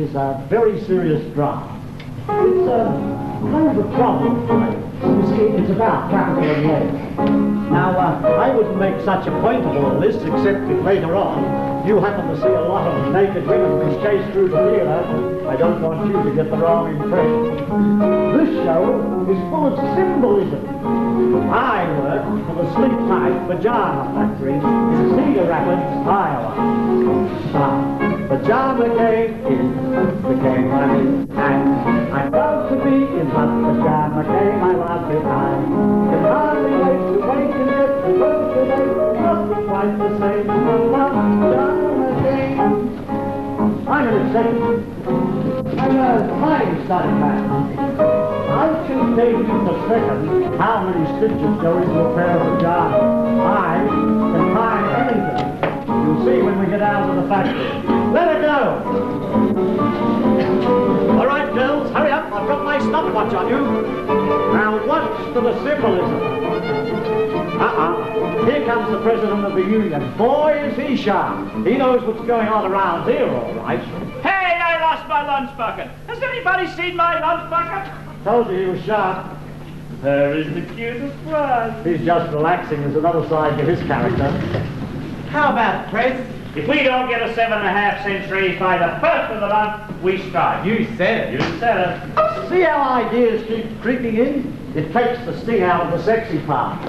is a very serious drama. It's kind of a problem for me. You see, it's about capital and leisure. Now, I wouldn't make such a point of all this, except if later on you happen to see a lot of naked women being chased through the theatre. I don't want you to get the wrong impression. This show is full of symbolism. I work for the sleep-tight Pajama factory in Cedar Rapids, Iowa. Pajama became money, and I'm proud to be in that pajama game. I love it. I can hardly wait to wake and get to work today. Must be quite the same as the pajama game. I'm an executive. I'm a time study man. I can tell you in a second how many stitches go into a pair of pajamas. I can find anything. You'll see when we get out of the factory. Let it go! All right, girls, hurry up. I've got my stopwatch on you. Now watch for the symbolism. Here comes the president of the union. Boy, is he sharp. He knows what's going on around here, all right. Hey, I lost my lunch bucket. Has anybody seen my lunch bucket? Told you he was sharp. There is the cutest one. He's just relaxing. There's another side to his character. How about it, Pres? If we don't get a 7.5 cent raise by the first of the month, we strike. You said it. You said it. See how ideas keep creeping in? It takes the sting out of the sexy part.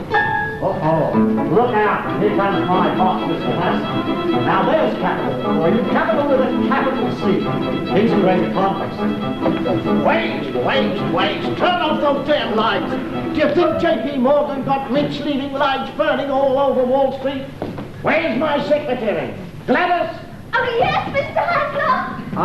Uh-oh. Look out. Here comes my boss, Mr. Hassan. Now there's capital for you. Capital with a capital C. He's a great economist. Wait. Turn off those damn lights. Do you think J.P. Morgan got rich leaving lights burning all over Wall Street? Where's my secretary? Gladys? Oh, yes, Mr. Hasler. I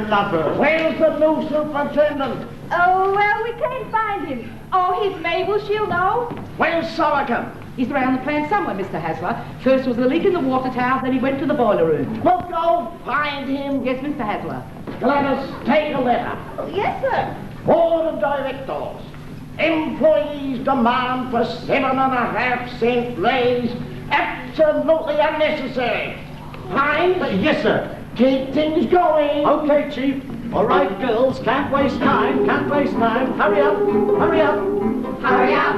love her. Where's the new superintendent? Oh, well, we can't find him. Oh, his Mabel, she'll know. Where's Sorrican? He's around the plant somewhere, Mr. Hasler. First was the leak in the water tower, then he went to the boiler room. Well, go find him. Yes, Mr. Hasler. Gladys, take a letter. Oh, yes, sir. Board of Directors. Employees demand for 7.5 cent raise. Absolutely unnecessary. Fine? Yes, sir. Keep things going. Okay, Chief. All right, girls, can't waste time. Hurry up. Hurry up. Hurry up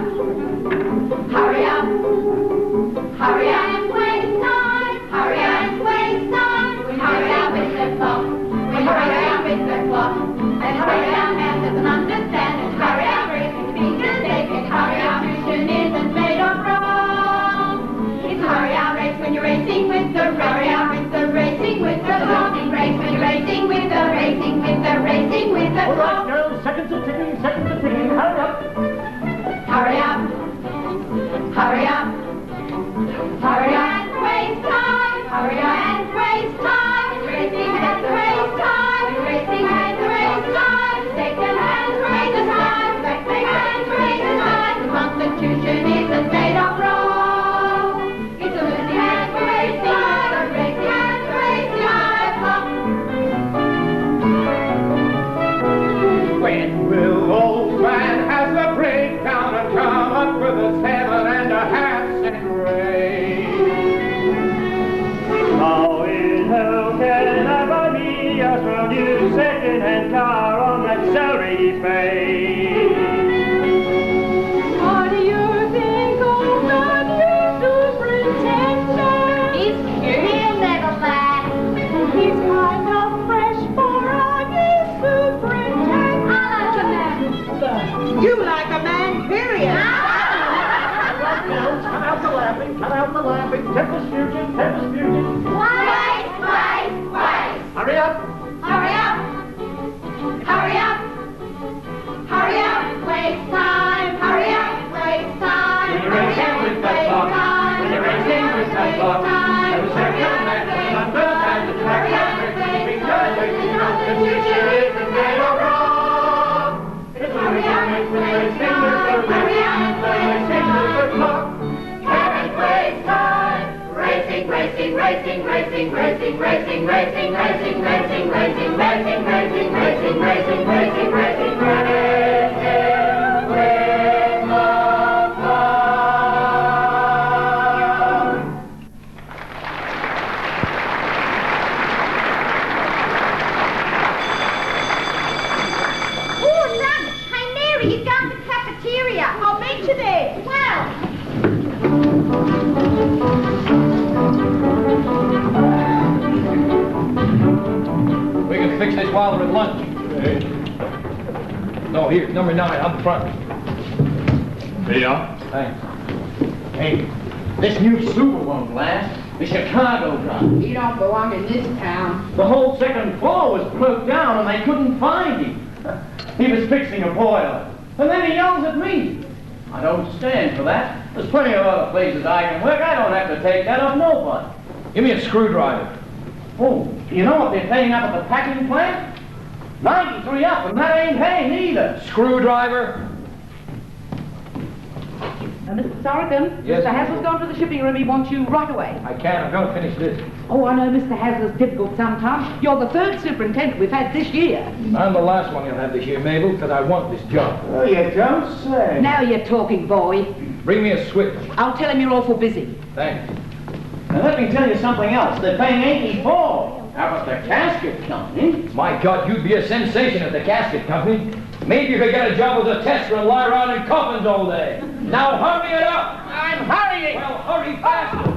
and waste time. Hurry and waste time. We hurry up with the clock. We hurry up with the clock. And hurry up and doesn't understand it. Hurry up, racing fingers naked. Hurry up, mission isn't made of wrong. It's hurry up race when you're racing with the hurry up with the racing with the clock. Race when you're racing with the racing with the racing with the All right, clock. girls, seconds are ticking. Hurry up. Hurry up. Hurry up. Hurry and waste time. Hurry and waste time. Racing and waste time. Racing and waste time. Second hand race time. Second hand race time. The Constitution isn't made of wrong. It's a losing and waste time. A racing and waste time. When will old man has a breakdown and come up with a 7.5 cent raise? How in hell can I buy me a brand new second-hand car on that salary pay? What do you think of the new superintendent? He's cute. He'll never laugh. He's kind of fresh for a new superintendent. I like a man. You like a man, period. Girls, cut out the laughing. Tempest fugit. Wait. Hurry up. Hurry up. Hurry up. Hurry up. Waste time. Hurry up. Waste time. When you're racing with that clock. When you're racing with that clock. There was a good man on both sides of the track. Because we know the future isn't made of wrong. It's hurry up when we're racing with the racing with the clock. Can't waste time. Racing. Hurry, he's down to the cafeteria. I'll meet you there. Well. We can fix this while we're at lunch. No, here, number 9, up front. Here you are. Thanks. Hey, this new super won't last. The Chicago drop. He don't belong in this town. The whole second floor was broke down and they couldn't find him. He was fixing a boiler. And then he yells at me. I don't stand for that. There's plenty of other places I can work. I don't have to take that off nobody. Give me a screwdriver. Oh, you know what they're paying up at the packing plant? 93 up, and that ain't hay neither. Screwdriver? Mr. Sorrigan, Yes? Mr. Hasler's gone to the shipping room. He wants you right away. I can't. I'm going to finish this. Oh, I know Mr. Hasler's difficult sometimes. You're the 3rd superintendent we've had this year. I'm the last one you'll have this year, Mabel, because I want this job. Oh, you don't say. Now you're talking, boy. Bring me a switch. I'll tell him you're awful busy. Thanks. Now let me tell you something else. They're paying 84. How about the casket company? My God, you'd be a sensation at the casket company. Maybe you could get a job as a tester and lie around in coffins all day. Now hurry it up! I'm hurrying! Well, hurry faster!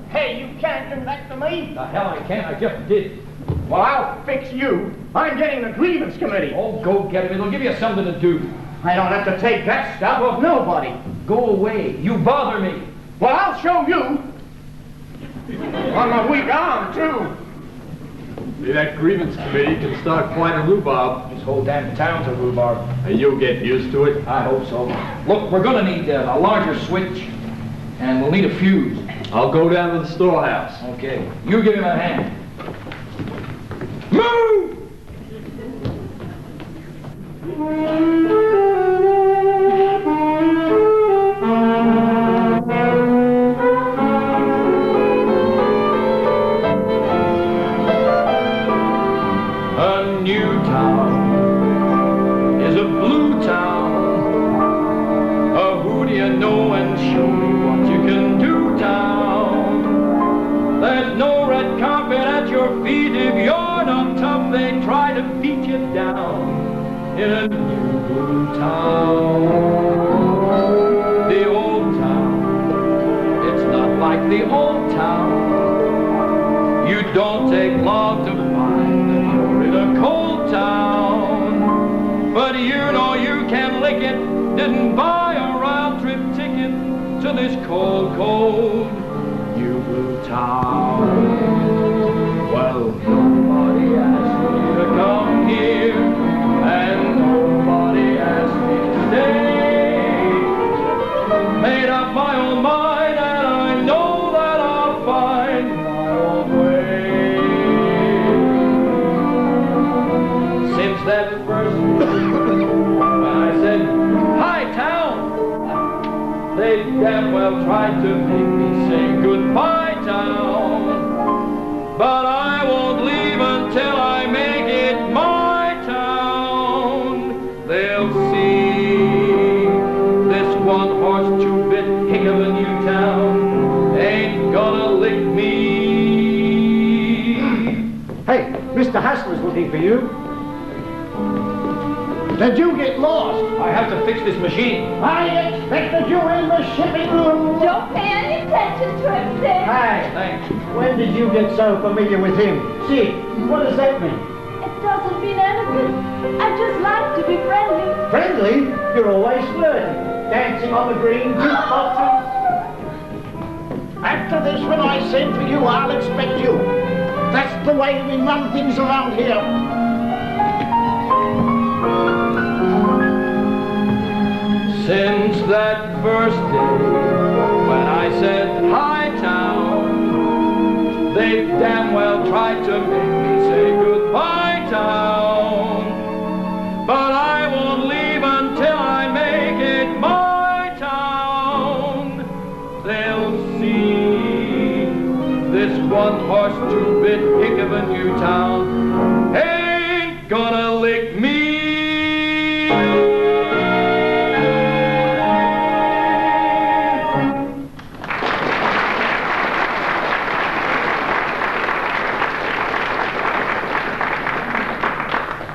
Hey, you can't do that to me. The hell I can't, I just did. Well, I'll fix you. I'm getting the grievance committee. Oh, go get it. It'll give you something to do. I don't have to take that stuff off nobody. Go away. You bother me. Well, I'll show you. On my weak arm, too. That grievance committee can start quite a rhubarb. This whole damn town's a rhubarb. And you'll get used to it. I hope so. Look, we're going to need a larger switch, and we'll need a fuse. I'll go down to the storehouse. Okay. You give him a hand. Move! A new town is a blue town. Who do you know and show me what you can do, town? There's no red carpet at your feet. If you're not tough, they try to beat you down. In a new blue town, the old town, it's not like the old town. You don't take long to find that you're in a cold town. But you know you can lick it, didn't buy a round-trip ticket to this cold, cold new blue town. Well, nobody asked me to come here, and nobody asked me to stay. Made up my own mind, and I know that I'll find my own way. Since that first when I said, "Hi, town," they damn well tried to make me say goodbye, town. But I won't leave until I make it my town. They'll see this one-horse, two-bit hick of a new town ain't gonna lick me. Hey, Mr. Hassler's looking for you. Did you get lost? I have to fix this machine. I expected you in the shipping room. Don't pay any attention to him, Sid. Hey, Thanks. when did you get so familiar with him? See, what does that mean? It doesn't mean anything. I just like to be friendly. Friendly? You're always flirting. Dancing on the green, jukeboxes. After this, when I send for you, I'll expect you. That's the way we run things around here. Since that first day when I said hi town, they damn well tried to make me say goodbye town. But I won't leave until I make it my town. They'll see this one-horse, two-bit hick of a new town ain't gonna lick me.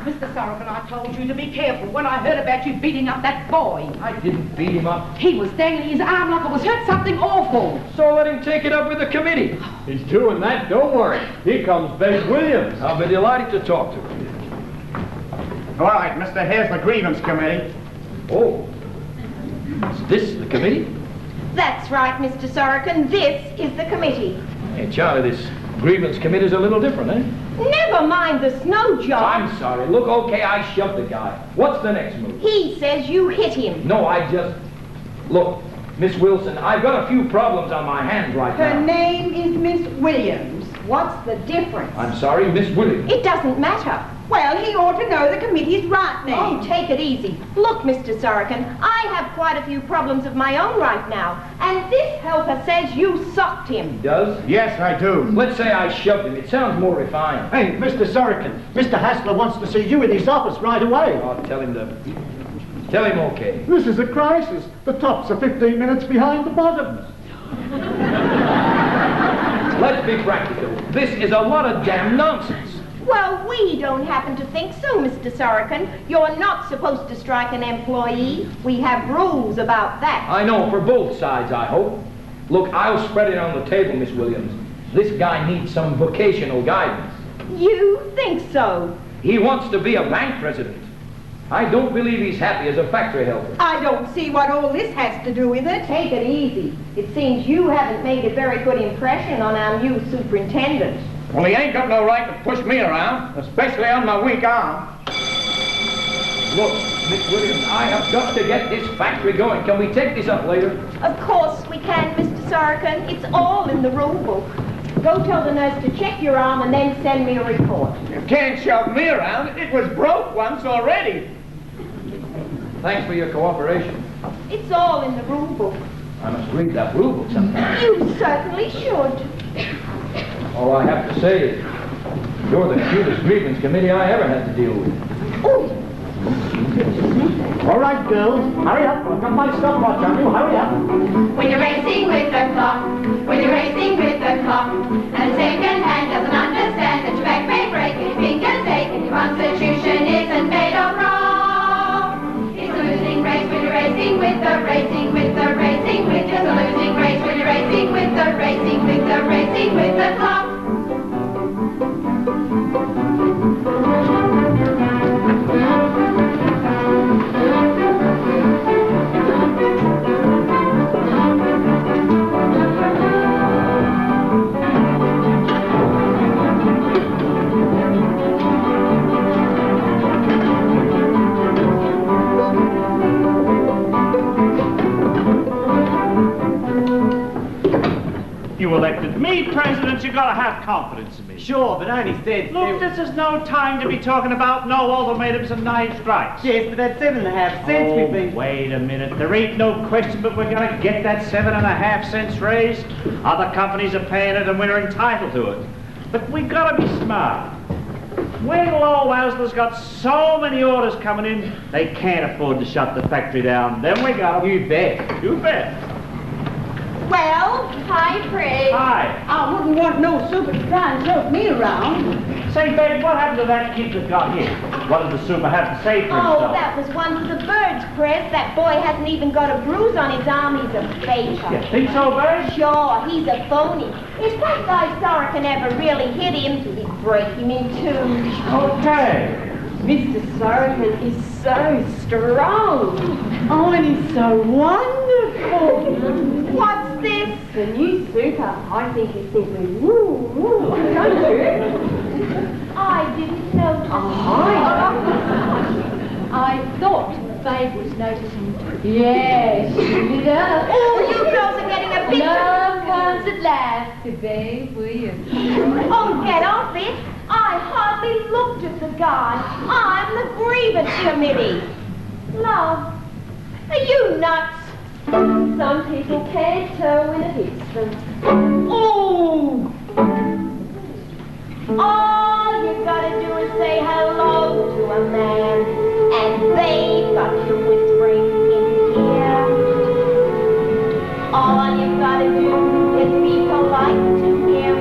Mr. Mr. Sorokin, I told you to be careful when I heard about you beating up that boy. I didn't beat him up. He was dangling his arm like it was hurt something awful. So let him take it up with the committee. He's doing that, don't worry. Here comes Babe Williams. I'll be delighted to talk to him. All right, Mr. Here's the grievance committee. Oh, is this the committee? That's right, Mr. Sorokin. This is the committee. Hey, Charlie, this grievance committee's a little different, eh? Never mind the snow job. I'm sorry. Look, okay, I shoved the guy. What's the next move? He says you hit him. No, I just... Look, Miss Wilson, I've got a few problems on my hands right Her now. name is Miss Williams. What's the difference? I'm sorry, Miss Williams. It doesn't matter. Well, he ought to know the committee's right name. Oh, take it easy. Look, Mr. Sorokin, I have quite a few problems of my own right now, and this helper says you socked him. Does? Yes, I do. Let's say I shoved him. It sounds more refined. Hey, Mr. Sorokin, Mr. Hassler wants to see you in his office right away. I'll tell him to... Tell him okay. This is a crisis. The tops are 15 minutes behind the bottoms. Let's be practical. This is a lot of damn nonsense. Well, we don't happen to think so, Mr. Sorokin. You're not supposed to strike an employee. We have rules about that. I know, for both sides, I hope. Look, I'll spread it on the table, Miss Williams. This guy needs some vocational guidance. You think so? He wants to be a bank president. I don't believe he's happy as a factory helper. I don't see what all this has to do with it. Take it easy. It seems you haven't made a very good impression on our new superintendent. Well, he ain't got no right to push me around, especially on my weak arm. Look, Miss Williams, I have got to get this factory going. Can we take this up later? Of course we can, Mr. Sorokin. It's all in the rule book. Go tell the nurse to check your arm and then send me a report. You can't shove me around. It was broke once already. Thanks for your cooperation. It's all in the rule book. I must read that rule book sometime. You certainly should. All I have to say is, you're the cutest grievance committee I ever had to deal with. Oh, All right, girls, hurry up. I've got my stopwatch on you. Hurry up. When you're racing with the clock, when you're racing with the clock, and the second hand doesn't understand that your back may break and your fingers ache and your constitution isn't made of rock. It's a losing race when you're racing with the racing with the racing with just a losing race when you're racing with the racing with the racing with the clock. You elected me president, you gotta have confidence in me. Sure, but I only said... Look, this is no time to be talking about no ultimatums and 9 strikes. Yes, but that 7.5 cents we've been... Wait a minute. There ain't no question but we're gonna get that 7.5 cents raise. Other companies are paying it and we're entitled to it. But we gotta be smart. When Low-Hasler's got so many orders coming in, they can't afford to shut the factory down. Then we gotta... You bet. You bet. well, hi, Fred. Hi. I wouldn't want no super to try and jerk me around. Say, babe, what happened to that kid that got hit? What did the super have to say for Oh, himself? that was one for the birds, Chris. That boy hasn't even got a bruise on his arm. He's a faker. You think so, babe? Sure, he's a phony. If that guy Sorokin ever really hit him, he'd break him in two. Okay. Mr. Sorokin is so strong. Oh, and he's so wonderful. What's this? The new super. I think it's simply woo, woo. Don't you? I didn't notice. I thought Babe was noticing too. Yes, it up. Oh, you girls are getting a bit... Love comes at last to Babe Williams. Oh, get off it. I hardly looked at the guy. I'm the grievance committee. Love, are you nuts? Some people can't tell when it hits them. Oh! All you gotta do is say hello to a man, and they've got you whispering in his ear. All you gotta do is be polite to him,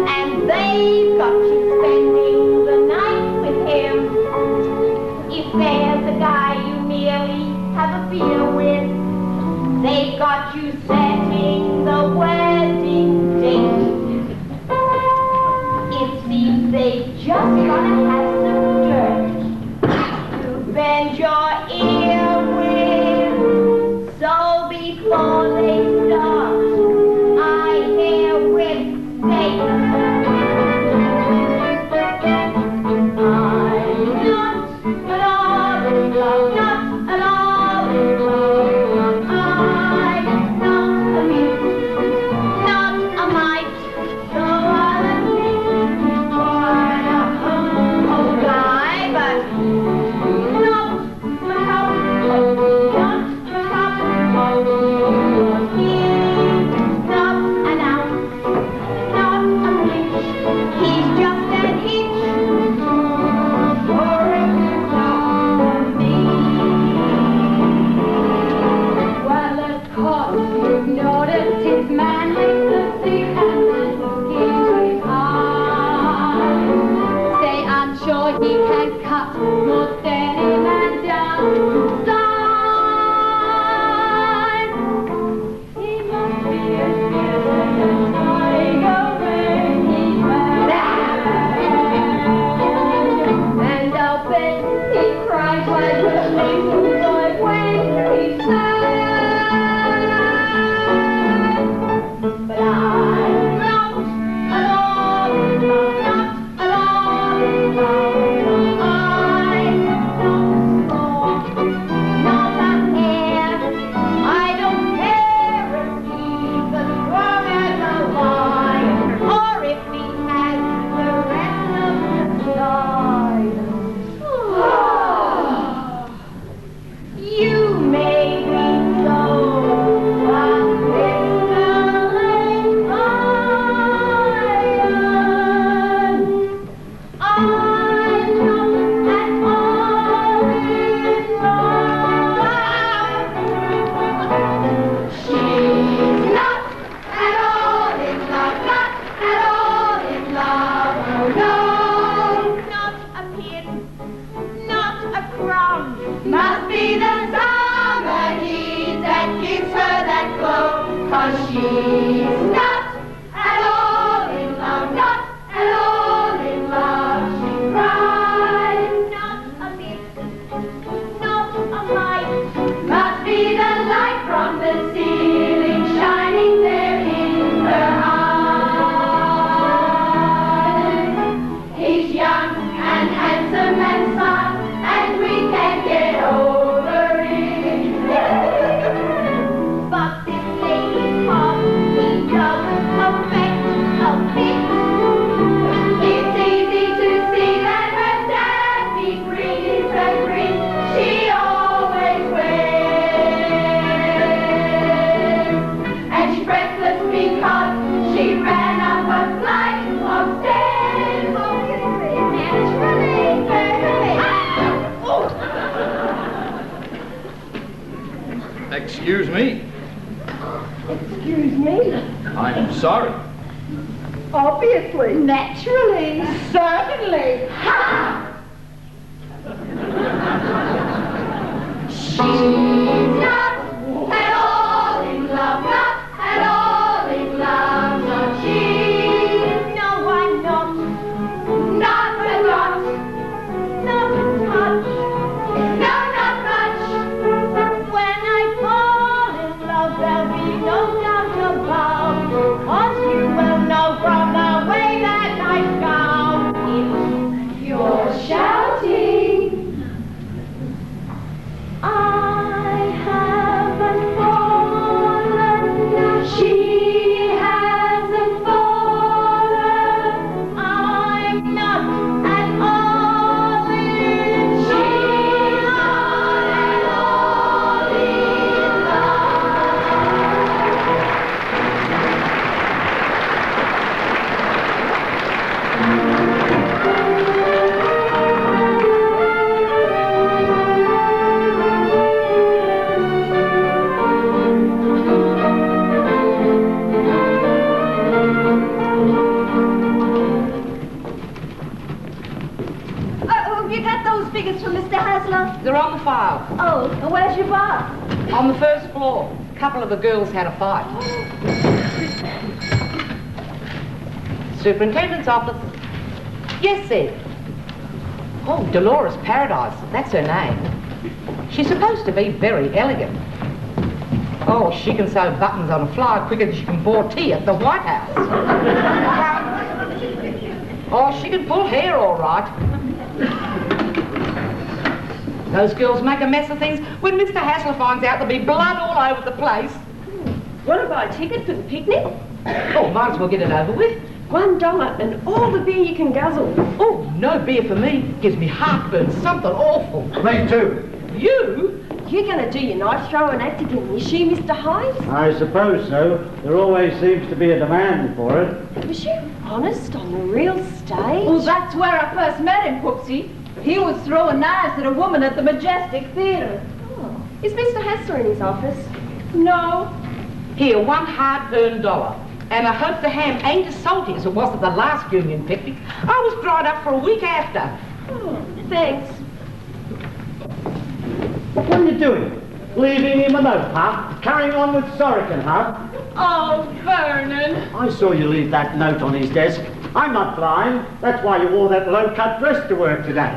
and they've got you spending the night with him. and cut your steady man down to size. He must be as fierce as a tiger when he's mad. And I'll bet he cries like a little boy when he's sad. But I'm not alone in love, not alone in love. I'm not small, not a hair. I don't care if he's as strong as a lion, or if he has the rest of the side. You may be so, but it's I'm not at all in love. She's not at all in love, not at all in love. Oh no, not a pin, not a crumb. Must be the summer heat that gives her that glow. 'Cause she's not at all in love, not at all in love. She cries, not a bit, not a mite. Must be the light from the ceiling shining there in her eyes. He's young and handsome and smart, and we can't get over it. But this lady's heart, he doesn't affect a bit. It's easy to see that her daffy grin is a grin she always wears. And she's breathless because she ran up a flight of stairs. Naturally, naturally. Oh! Excuse me. Excuse me. I'm sorry. Obviously. Naturally. Certainly. Ha! She's not at all in love, not at all in love. No, she's no, I'm not a lot, not a touch, no, not much. When I fall in love, there'll be no doubt about, 'cause you will know from the way that I shout. If you're shouting, I haven't fallen, she hasn't fallen. I'm not at all in love. She's not at all in Have you got those figures from Mr. Hasler? They're on the file. Oh, and where's your bar? On the first floor. A couple of the girls had a fight. Superintendent's office. Yes, sir. Oh, Dolores Paradise. That's her name. She's supposed to be very elegant. Oh, she can sew buttons on a fly quicker than she can pour tea at the White House. Oh, she can pull hair all right. Those girls make a mess of things. When Mr. Hasler finds out, there'll be blood all over the place. Want to buy a ticket for the picnic? Oh, might as well get it over with. $1 and all the beer you can guzzle. Oh, no beer for me. Gives me heartburn, something awful. Me too. You? You're going to do your knife throwing act again, is she, Mr. Hines? I suppose so. There always seems to be a demand for it. Was you honest on the real stage? Well, that's where I first met him, Poopsie. He was throwing knives at a woman at the Majestic Theatre. Oh. Is Mr. Hasler in his office? No. Here, $1 hard-earned dollar. And I hope the ham ain't as salty as it was at the last union picnic. I was dried up for a week after. Thanks. What are you doing? Leaving him a note, huh? Carrying on with Sorokin, huh? Oh, Vernon. I saw you leave that note on his desk. I'm not blind. That's why you wore that low-cut dress to work today.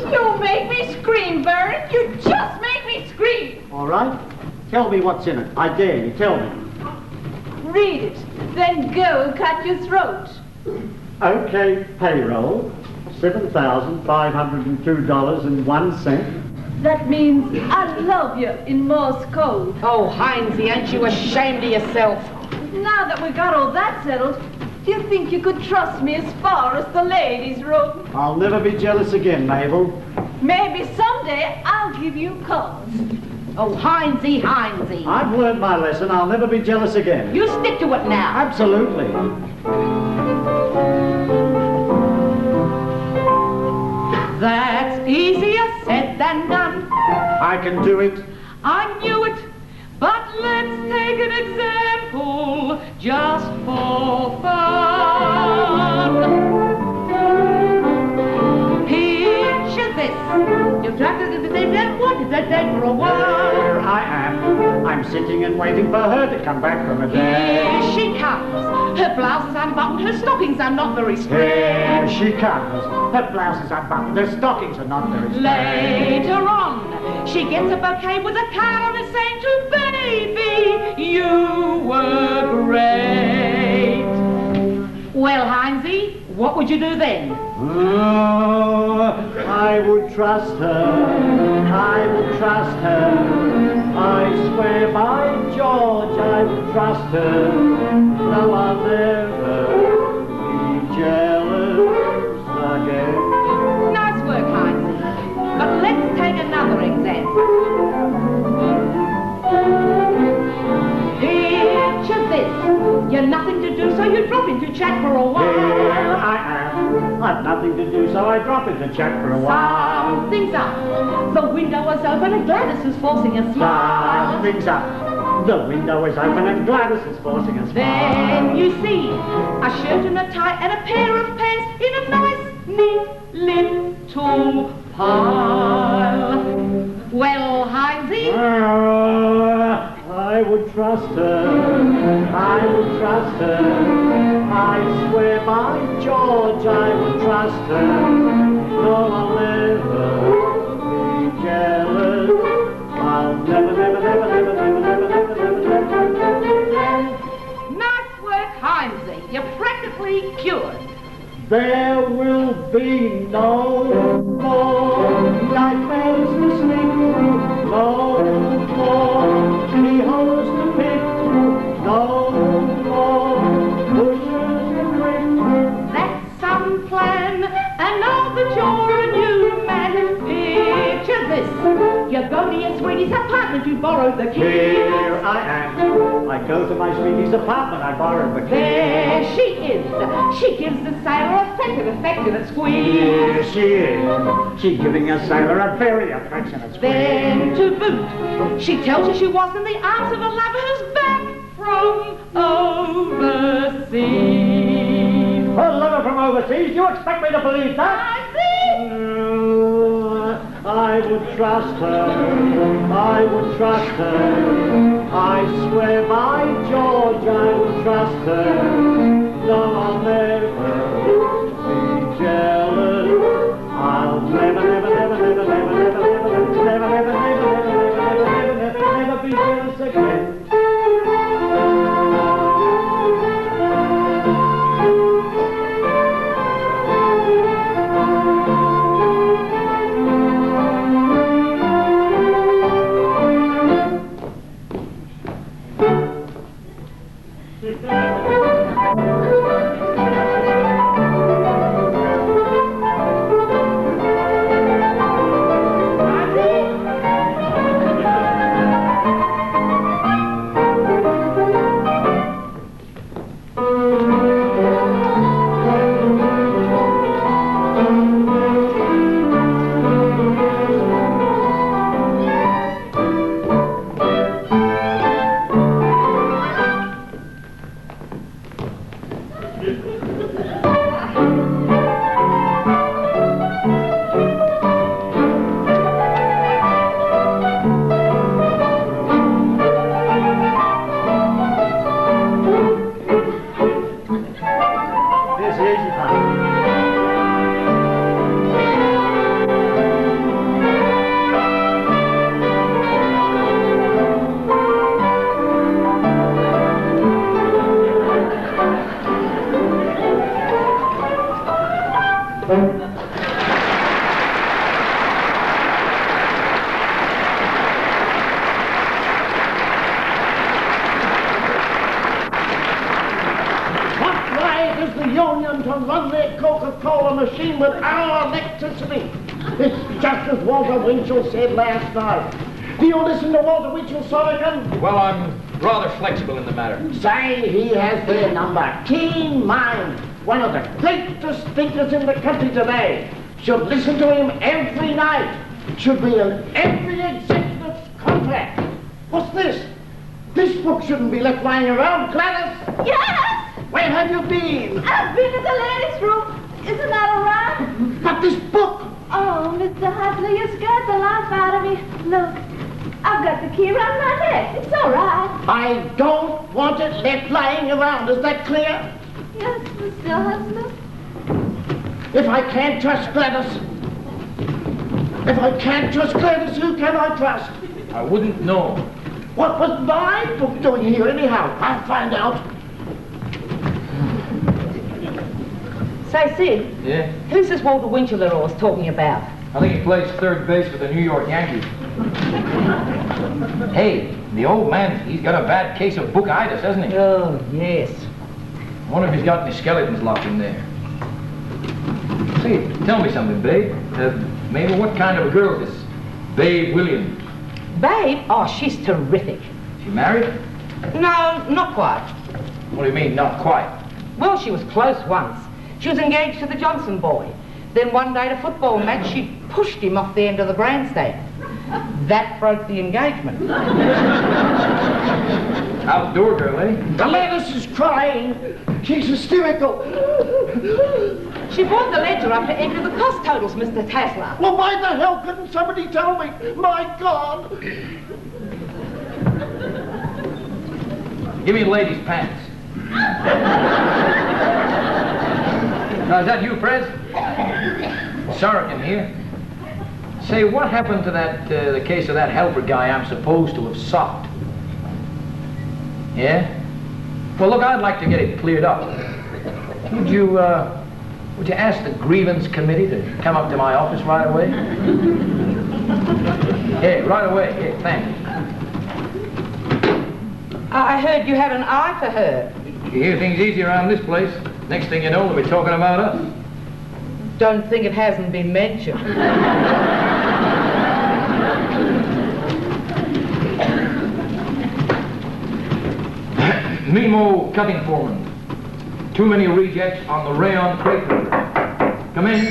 You make me scream, Vernon. You just make me scream. All right. Tell me what's in it. I dare you. Tell me. Read it, then go cut your throat. Okay, payroll. $7,502.01. That means I love you in Morse code. Oh, Heinzie, ain't you ashamed of yourself? Now that we got all that settled, do you think you could trust me as far as the ladies' room? I'll never be jealous again, Mabel. Maybe someday I'll give you cause. Oh, Heinzie, Heinzie. I've learned my lesson. I'll never be jealous again. You stick to it now. Absolutely. That's easier said than done. I can do it. I knew it. But let's take an example just for fun. Picture this. You've drafted the same and wanted that day for a while. Here I am. I'm sitting and waiting for her to come back from a day. Here she comes. Her blouse is unbuttoned, her stockings are not very straight. Here she comes. Her blouse is unbuttoned, her stockings are not very straight. Later on, she gets a bouquet with a card and is saying to baby, you were great. Well, Heinzie, what would you do then? Oh, I would trust her. I would trust her. I swear by George I would trust her. No, I'll never be jealous again. Nice work, Heinzie. But let's take another example. Picture this. You're nothing to do, so you drop into chat for a while. Here I am. I've nothing to do, so I drop into chat for a while. Something's up. The window is open and Gladys is forcing a smile. Something's up. The window is open and Gladys is forcing a smile. Then you see a shirt and a tie and a pair of pants in a nice, neat little pile. Well, Heinzie? I would trust her. I would trust her. I swear by George I would trust her. No, I'll never be jealous. I'll never, never, never, never, never, never, never, never, never, never. Nice work, Heinzie. You're practically cured. There will be no more nightmares to sleep through, no more keyholes to pick through, no more bushes to drink through. That's some plan, and now that you're a new man, picture this. You go to your sweetie's apartment, you borrow the key. Here I am. I go to my sweetie's apartment, I borrow the key. There she is. She gives the sailor a affectionate squeeze. Here she is. She's giving a sailor a very affectionate squeeze. Then to boot, she tells you she was in the arms of a lover who's back from overseas. A lover from overseas? You expect me to believe that? I see. I would trust her. I would trust her. I swear by George I would trust her. No, I'll never be jealous. I'll never, never, never, never, never, never, never, never, never, never, never, never be jealous again. control a machine with our electricity. It's just as Walter Winchell said last night. Do you listen to Walter Winchell, Sorokin? Well, I'm rather flexible in the matter. Say he has their number. Keen mind. One of the greatest thinkers in the country today. Should listen to him every night. Should be in every executive's contract. What's this? This book shouldn't be left lying around, Gladys. Yes! Where have you been? I've been in the ladies' room. Isn't that all right? But this book. Oh, Mr. Hadley, you scared the life out of me. Look, I've got the key around my neck. It's all right. I don't want it left lying around. Is that clear? Yes, Mr. Hadley. If I can't trust Gladys, who can I trust? I wouldn't know. What was my book doing here anyhow? I'll find out. Say, Sid, Yeah? who's this Walter Winchell they're always talking about? I think he plays third base for the New York Yankees. Hey, the old man, he's got a bad case of bookitis, hasn't he? Oh, yes. I wonder if he's got any skeletons locked in there. Say, tell me something, Babe. Mabel, what kind of a girl is this Babe Williams? Babe? Oh, she's terrific. She married? No, not quite. What do you mean, not quite? Well, she was close once. She was engaged to the Johnson boy. Then one day at a football match, she pushed him off the end of the grandstand. That broke the engagement. Outdoor girl, eh? Gladys is crying. She's hysterical. She brought the ledger up to enter the cost totals, Mr. Tasler. Well, why the hell couldn't somebody tell me? My God. Give me ladies' pants. Now, is that you, Prez? Sorokin here. Say, what happened to that, the case of that helper guy I'm supposed to have socked? Yeah? Well, look, I'd like to get it cleared up. Would you ask the grievance committee to come up to my office right away? Hey, right away. Hey, thanks. I heard you had an eye for her. You hear things easy around this place. Next thing you know, they'll be talking about us. Don't think it hasn't been mentioned. Mimo cutting foreman. Too many rejects on the rayon crate loader. Come in,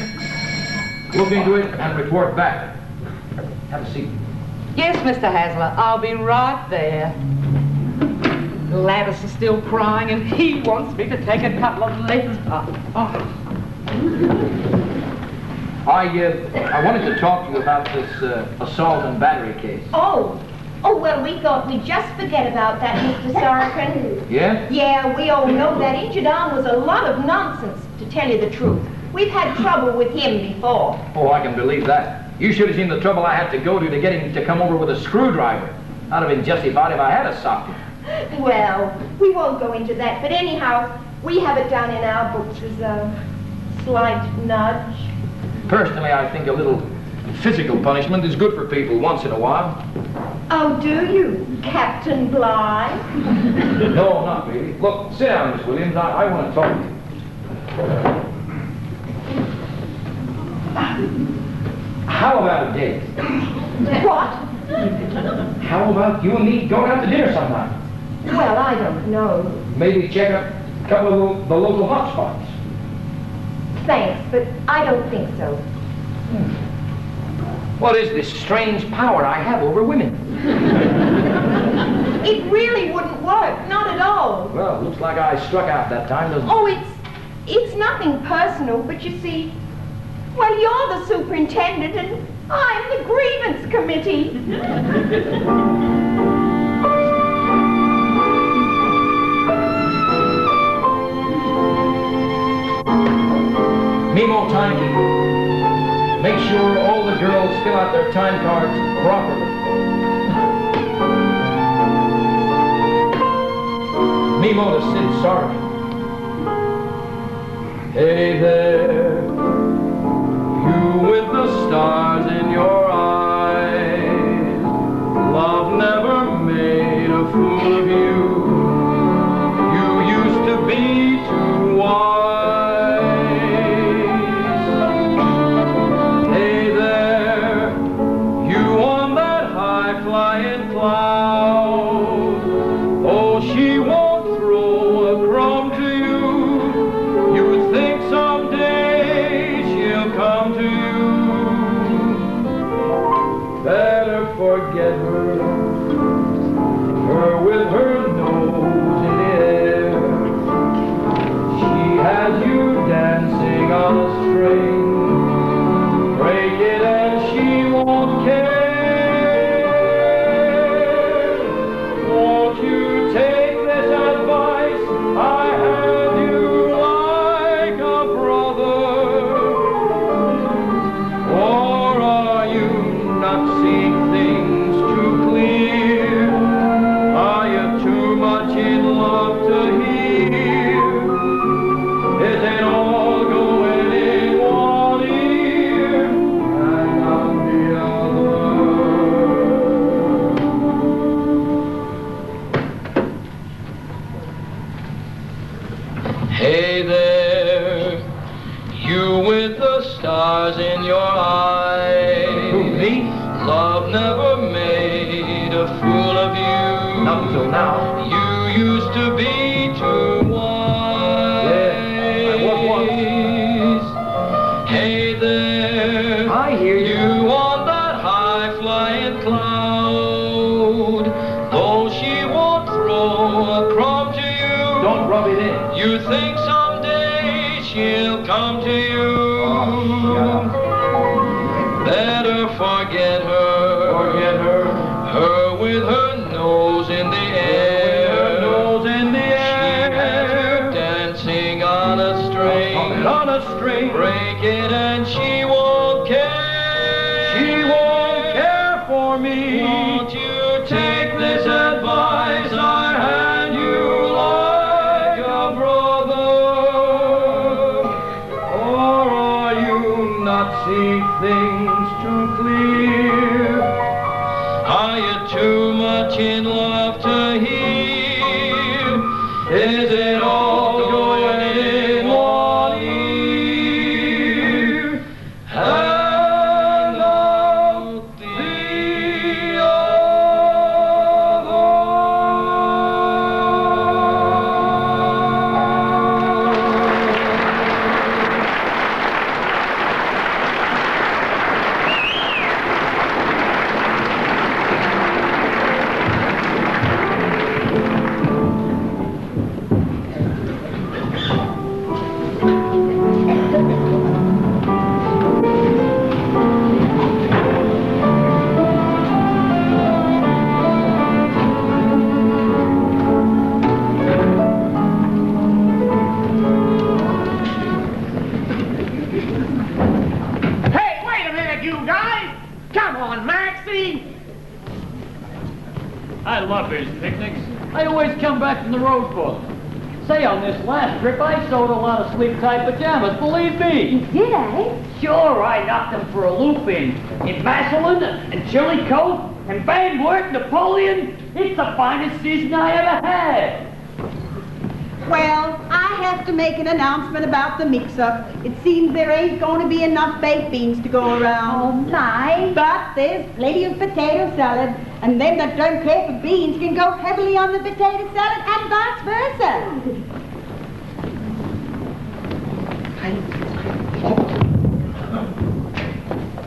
look into it, and report back. Have a seat. Yes, Mr. Hasler, I'll be right there. Gladys is still crying, and he wants me to take a couple of letters. I wanted to talk to you about this assault and battery case. Oh, well, we thought we'd just forget about that, Mr. Sorokin. Yeah? Yeah, we all know that injured arm was a lot of nonsense, to tell you the truth. We've had trouble with him before. Oh, I can believe that. You should have seen the trouble I had to go to get him to come over with a screwdriver. I'd have been justified if I had a socket. Well, we won't go into that, but anyhow, we have it down in our books as a slight nudge. Personally, I think a little physical punishment is good for people once in a while. Oh, do you, Captain Bligh? No, not really. Look, sit down, Miss Williams. I want to talk to you. How about a date? What? How about you and me going out to dinner sometime? Well, I don't know. Maybe check out a couple of the local hot spots. Thanks, but I don't think so. What is this strange power I have over women? It really wouldn't work, not at all. Well, looks like I struck out that time, doesn't it? Oh, it's nothing personal, but you see, well, you're the superintendent and I'm the grievance committee. Mimo timekeeper. Make sure all the girls fill out their time cards properly. Mimo to Sid Sorokin. Hey there, you with the stars in your eyes. Love never made a fool of you. You used to be too wise. forget her. Her with her nose in the air. She has you dancing on a string. Break it and she won't care. Won't you take this advice I have you like a brother? Or are you not seeing things too clear? Are you too much in love to hear? Is it all going in one ear and out the other? Hey there, you with the stars in your eyes. Who, me? Love never made a fool of you. Not until now. You used to be too wise. Yeah, I was once. Hey there, I hear you. you on that high-flying cloud. Though she won't throw a crumb to you, Don't rub it in. you think someday she'll come to you. Better forget her. Forget her. Her with her nose in the air. Her nose in the She has air. you dancing on a string. On a string. Break it and she won't care. She won't care for me. Won't you take this advice I hand you like a brother? Or are you not seeing things too clear? Are you too much in love to hear? Is it all going in one ear and out the Hey, wait a minute, you guys! Come on, Maxie! I love these picnics. I always come back from the road for them. Say, on this last trip, I sewed a lot of sleep-tight pajamas, believe me. Did I? Sure, I knocked them for a loop in Massillon and Chillicothe and Bangworth, Napoleon. It's the finest season I ever had. Well, I have to make an announcement about the mix-up. It seems there ain't going to be enough baked beans to go around. Oh, my. But there's plenty of potato salad, and them that don't care for beans can go heavily on the potato salad and vice versa.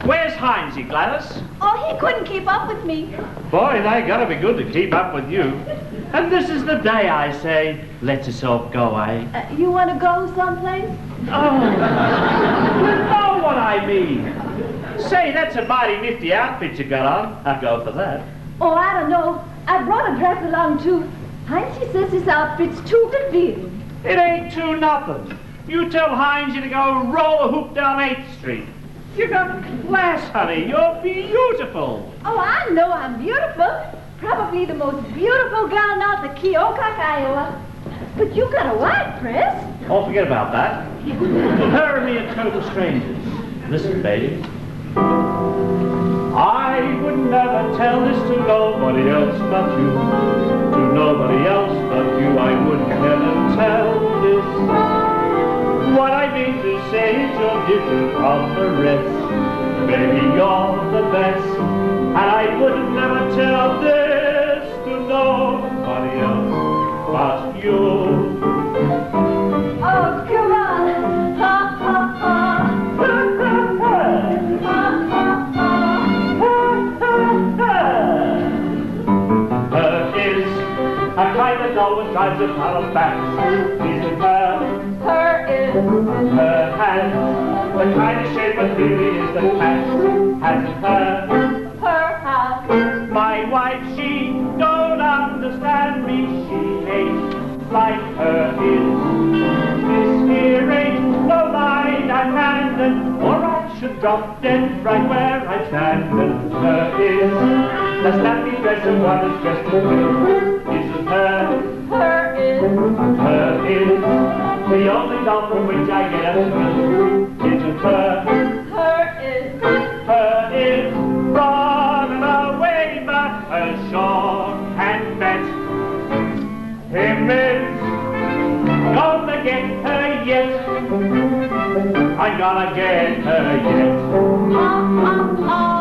Where's Heinzie, Gladys? Oh, he couldn't keep up with me. Boy, they gotta be good to keep up with you. And this is the day I say, let us all go, eh? You want to go someplace? Oh, you know what I mean. Say, that's a mighty nifty outfit you got on. I'll go for that. Oh, I don't know. I brought a dress along, too. Heinzie says this outfit's too revealing. It ain't too nothing. You tell Heinzie to go roll a hoop down 8th Street. You got class, honey. You're beautiful. Oh, I know I'm beautiful. Probably the most beautiful girl north of Keokuk, Iowa. But you got a wife, Chris. Oh, forget about that. Her and me are total strangers. Listen, baby. I would never tell this to nobody else but you. To nobody else but you, I would never tell this. What I mean to say is you're different from the rest. Baby, you're the best. And I would never tell this to nobody else but you. Oh, come on. Ha, ha, ha. Ha, ha, ha. Ha, ha, ha. Ha, ha, ha. drives a car of bats. Isn't Her is. her hands the kind of shape that really is the cat? Hasn't Her house. my wife, she don't understand me. She hates like her is. This here ain't no line I'm handing, or I should drop dead right where I stand. And her is the snappy dress and one is dressed in blue. Isn't Her is. her is the only doll from which I get a thrill. Isn't Her is. her is running away, but her sure can bet him is gonna get her yet. I'm gonna get her yet. Ha, ha, ha.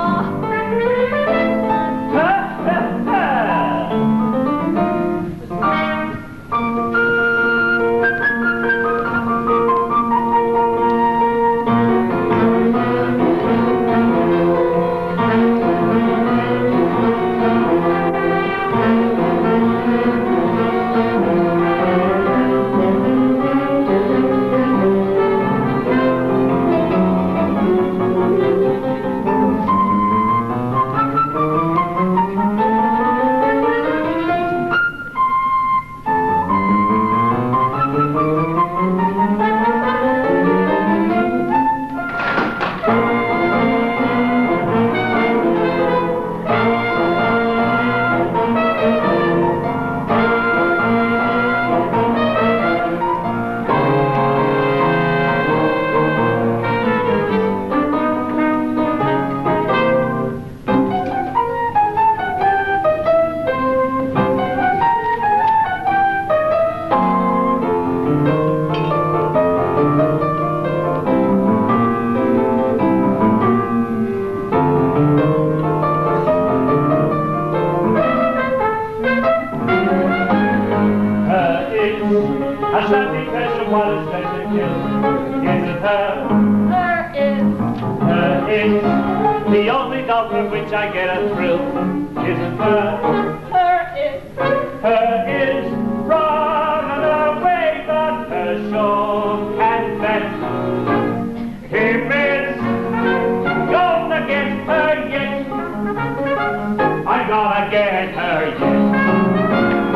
A Sunday treasure was treasure kill. Isn't Her is. her is the only doll from which I get a thrill. Isn't Her is. her is running away, but her sure can bet him is gonna get her yet. I'm gonna get her yet.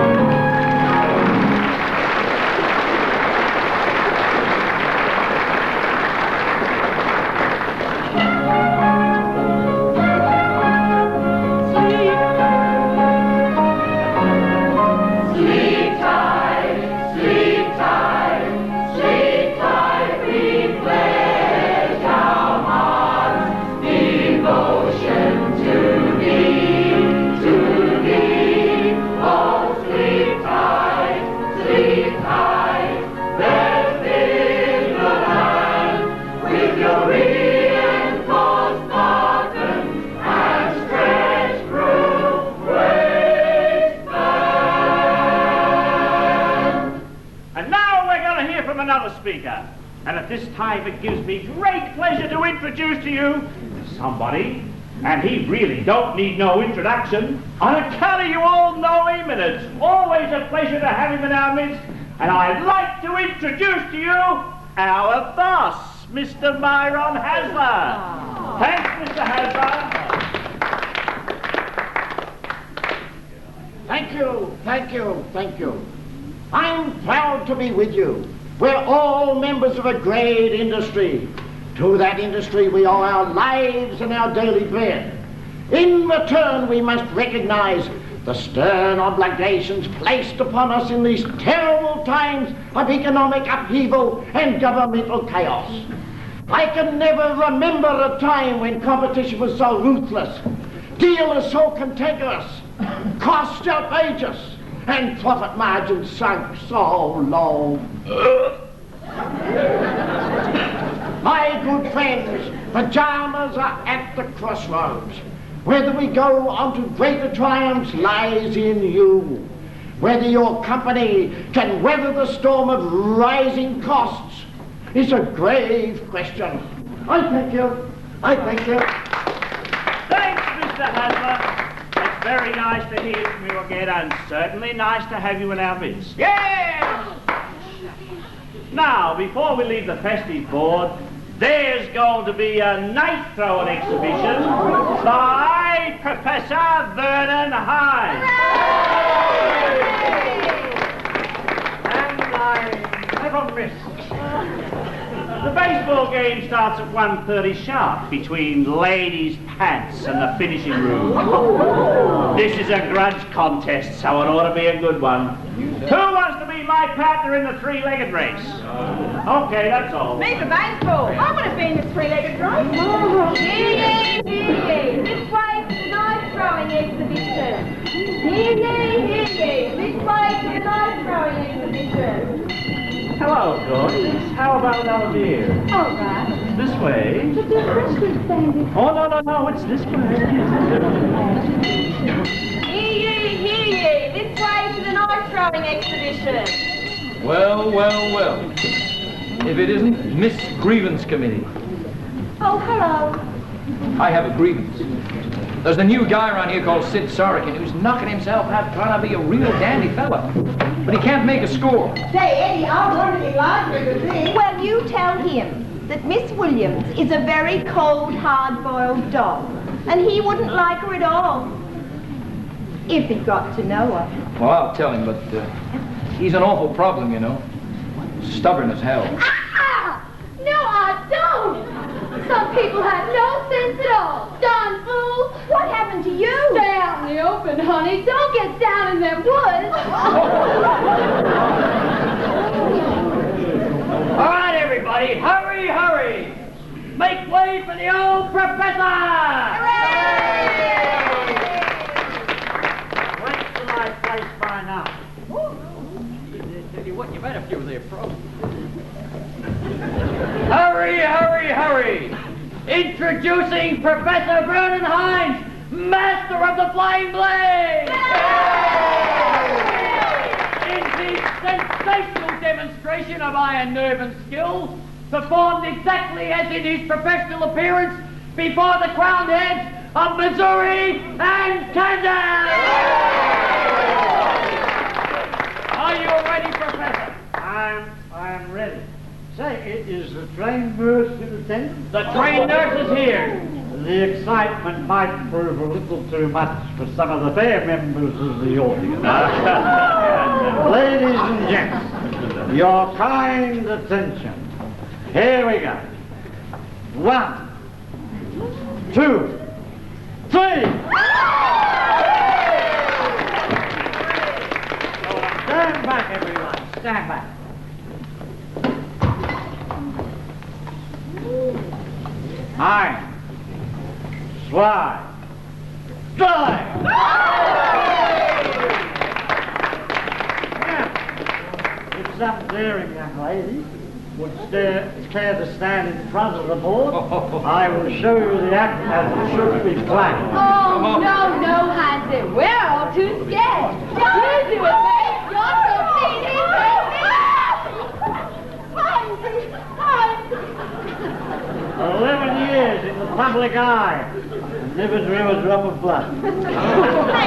Another speaker, and at this time it gives me great pleasure to introduce to you somebody, and he really don't need no introduction. On account of you all know him, and it's always a pleasure to have him in our midst, and I'd like to introduce to you our boss, Mr. Myron Hasler. Thanks, Mr. Hasler. Thank you. I'm proud to be with you. We're all members of a great industry. To that industry we owe our lives and our daily bread. In return, we must recognize the stern obligations placed upon us in these terrible times of economic upheaval and governmental chaos. I can never remember a time when competition was so ruthless, dealers so cantankerous, costs outrageous, and profit margins sunk so low. My good friends, pajamas are at the crossroads. Whether we go on to greater triumphs lies in you. Whether your company can weather the storm of rising costs is a grave question. I thank you. Thanks, Mr. Hasler. It's very nice to hear from you again, and certainly nice to have you in our midst. Yeah! Now, before we leave the festive board, there's going to be a night throwing exhibition by Professor Vernon Hines. And I never miss. The baseball game starts at 1:30 sharp between Ladies' Pants and the finishing room. This is a grudge contest, so it ought to be a good one. Who wants to be my partner in the three-legged race? Okay, that's all. Me for baseball. I want to be in the three-legged race. Hear ye, hear ye. This way to the knife throwing exhibition. Hear ye, hear ye. This way to the knife throwing exhibition. Hello, George. How about another beer? All right. This way. But the Christmas bandit. Oh, no, it's this way. Hear ye, hear ye. This way to the knife throwing exhibition. Well, well, well. If it isn't Miss Grievance Committee. Oh, hello. I have a grievance. There's a new guy around here called Sid Sorokin who's knocking himself out trying to be a real dandy fella. But he can't make a score. Say, Eddie, I wonder if he likes me to see. Well, you tell him that Miss Williams is a very cold, hard-boiled dog, and he wouldn't like her at all if he got to know her. Well, I'll tell him, but he's an awful problem, you know. Stubborn as hell. Ah! No, I don't. Some people have no sense at all. Darn fools. What happened to you? Stay out in the open, honey. Don't get down in them woods. All right, everybody, hurry, hurry! Make way for the old professor! What's to my place by now? Tell you what, you better few there, pro. Hurry, hurry, hurry! Introducing Professor Vernon Hines, Master of the Flying Blade! In the sensational demonstration of iron nerve and skill, performed exactly as in his professional appearance before the crowned heads of Missouri and Kansas! Are you ready, Professor? I'm ready. Say, is the trained nurse in attendance? The trained nurse is here. The excitement might prove a little too much for some of the fair members of the audience. Ladies and gents, your kind attention. Here we go. 1, 2, 3. Stand back, everyone. Stand back. Ein, zwei, drei. Now, if some daring young lady would care to stand in front of the board, I will show you the act as it should be played. Oh, no, Hansie. We're all too scared. You do it, babe. You're so teeny, baby. 11 years in the public eye, and never drew a drop of blood. Hey,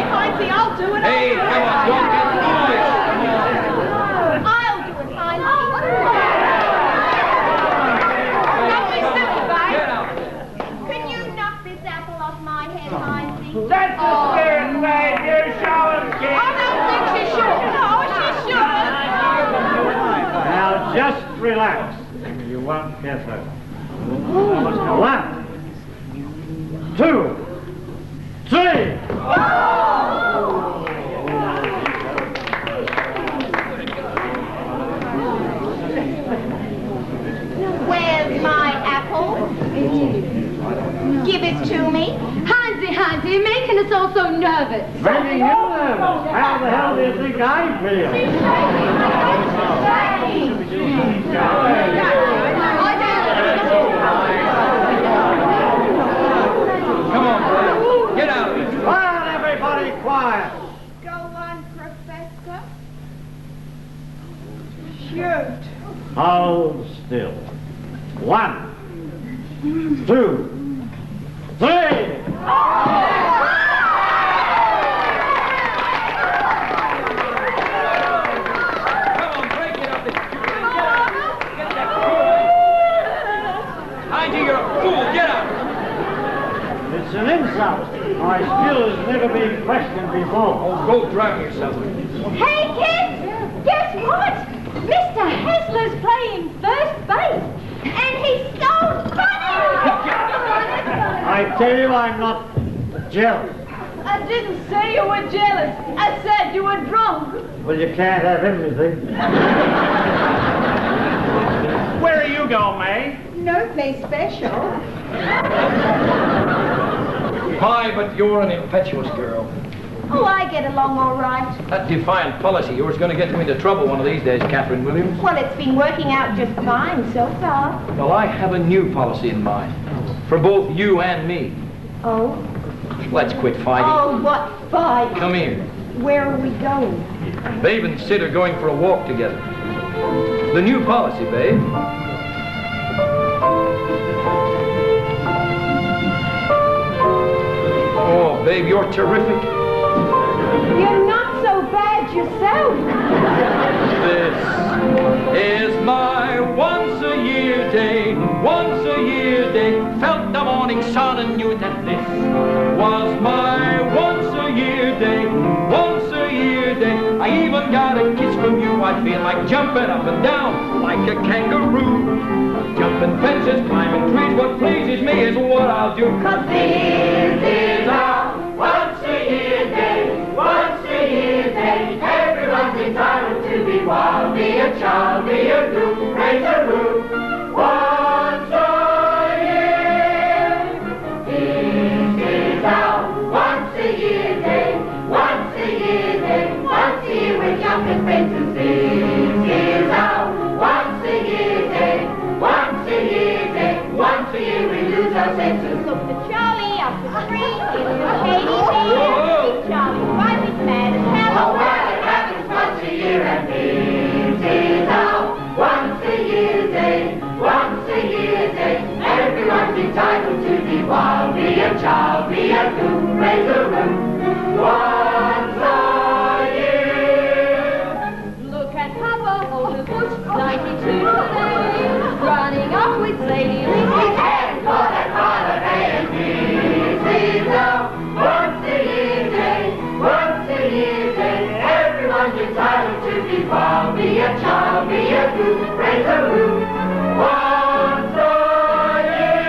Heinzie, I'll do it. Hey, come on, don't get noise. I'll do it, Heinzie. Don't be silly, Get babe. out. Can you knock this apple off my head, Heinzie? That's the spirit, man. You show him, kid. I don't think she should. No, she shouldn't. Now just relax. You won't get hurt. 1, 2, 3. Where's my apple? Give it to me. Hansie, you're making us all so nervous. Making you nervous. How the hell do you think I feel? Come on, Brad. Get out of here. Quiet, everybody, quiet. Go on, Professor. Shoot. Hold still. 1, 2, 3. My skill has never been questioned before. Oh, go drown yourself. Hey, kids! Guess what? Mr. Hessler's playing first base, and he's so funny! I tell you, I'm not jealous. I didn't say you were jealous. I said you were drunk. Well, you can't have everything. Where are you going, May? No place special. Hi, but you're an impetuous girl. Oh, I get along all right. That defiant policy of yours is going to get you into trouble one of these days, Catherine Williams. Well, it's been working out just fine so far. Well, I have a new policy in mind. For both you and me. Oh? Let's quit fighting. Oh, what fight? Come here. Where are we going? Babe and Sid are going for a walk together. The new policy, babe. Oh, babe, you're terrific. You're not so bad yourself. This is my once-a-year day, once-a-year day. Felt the morning sun and knew that this was my once-a-year day, once-a-year day. I even got a kiss from you. I feel like jumping up and down like a kangaroo. Jumping fences, climbing trees. What pleases me is what I'll do. 'Cause this is our once-a-year day, once-a-year day. Everyone's entitled to be wild, be a child, be a goof, raise a roof. Once a year. This is our once-a-year day, once-a-year day. Once a year we're jumping fences. This is our once-a-year day, once-a-year day. Once a year we lose our senses. Look for Charlie up the street in the shady bee. Charlie's wife is mad as hell. Oh, well, it happens once a year, and this is our once-a-year day, once-a-year day. Everyone's entitled to be wild, be a child, be a goof, raise a roof. Once a year. Look at Papa over the bush, 92 today, running off with Lady Lucy. And for that holiday, and this is our once-a-year day, once-a-year day. Everyone's entitled to be wild, be a child, be a goof, raise a roof. Once a year.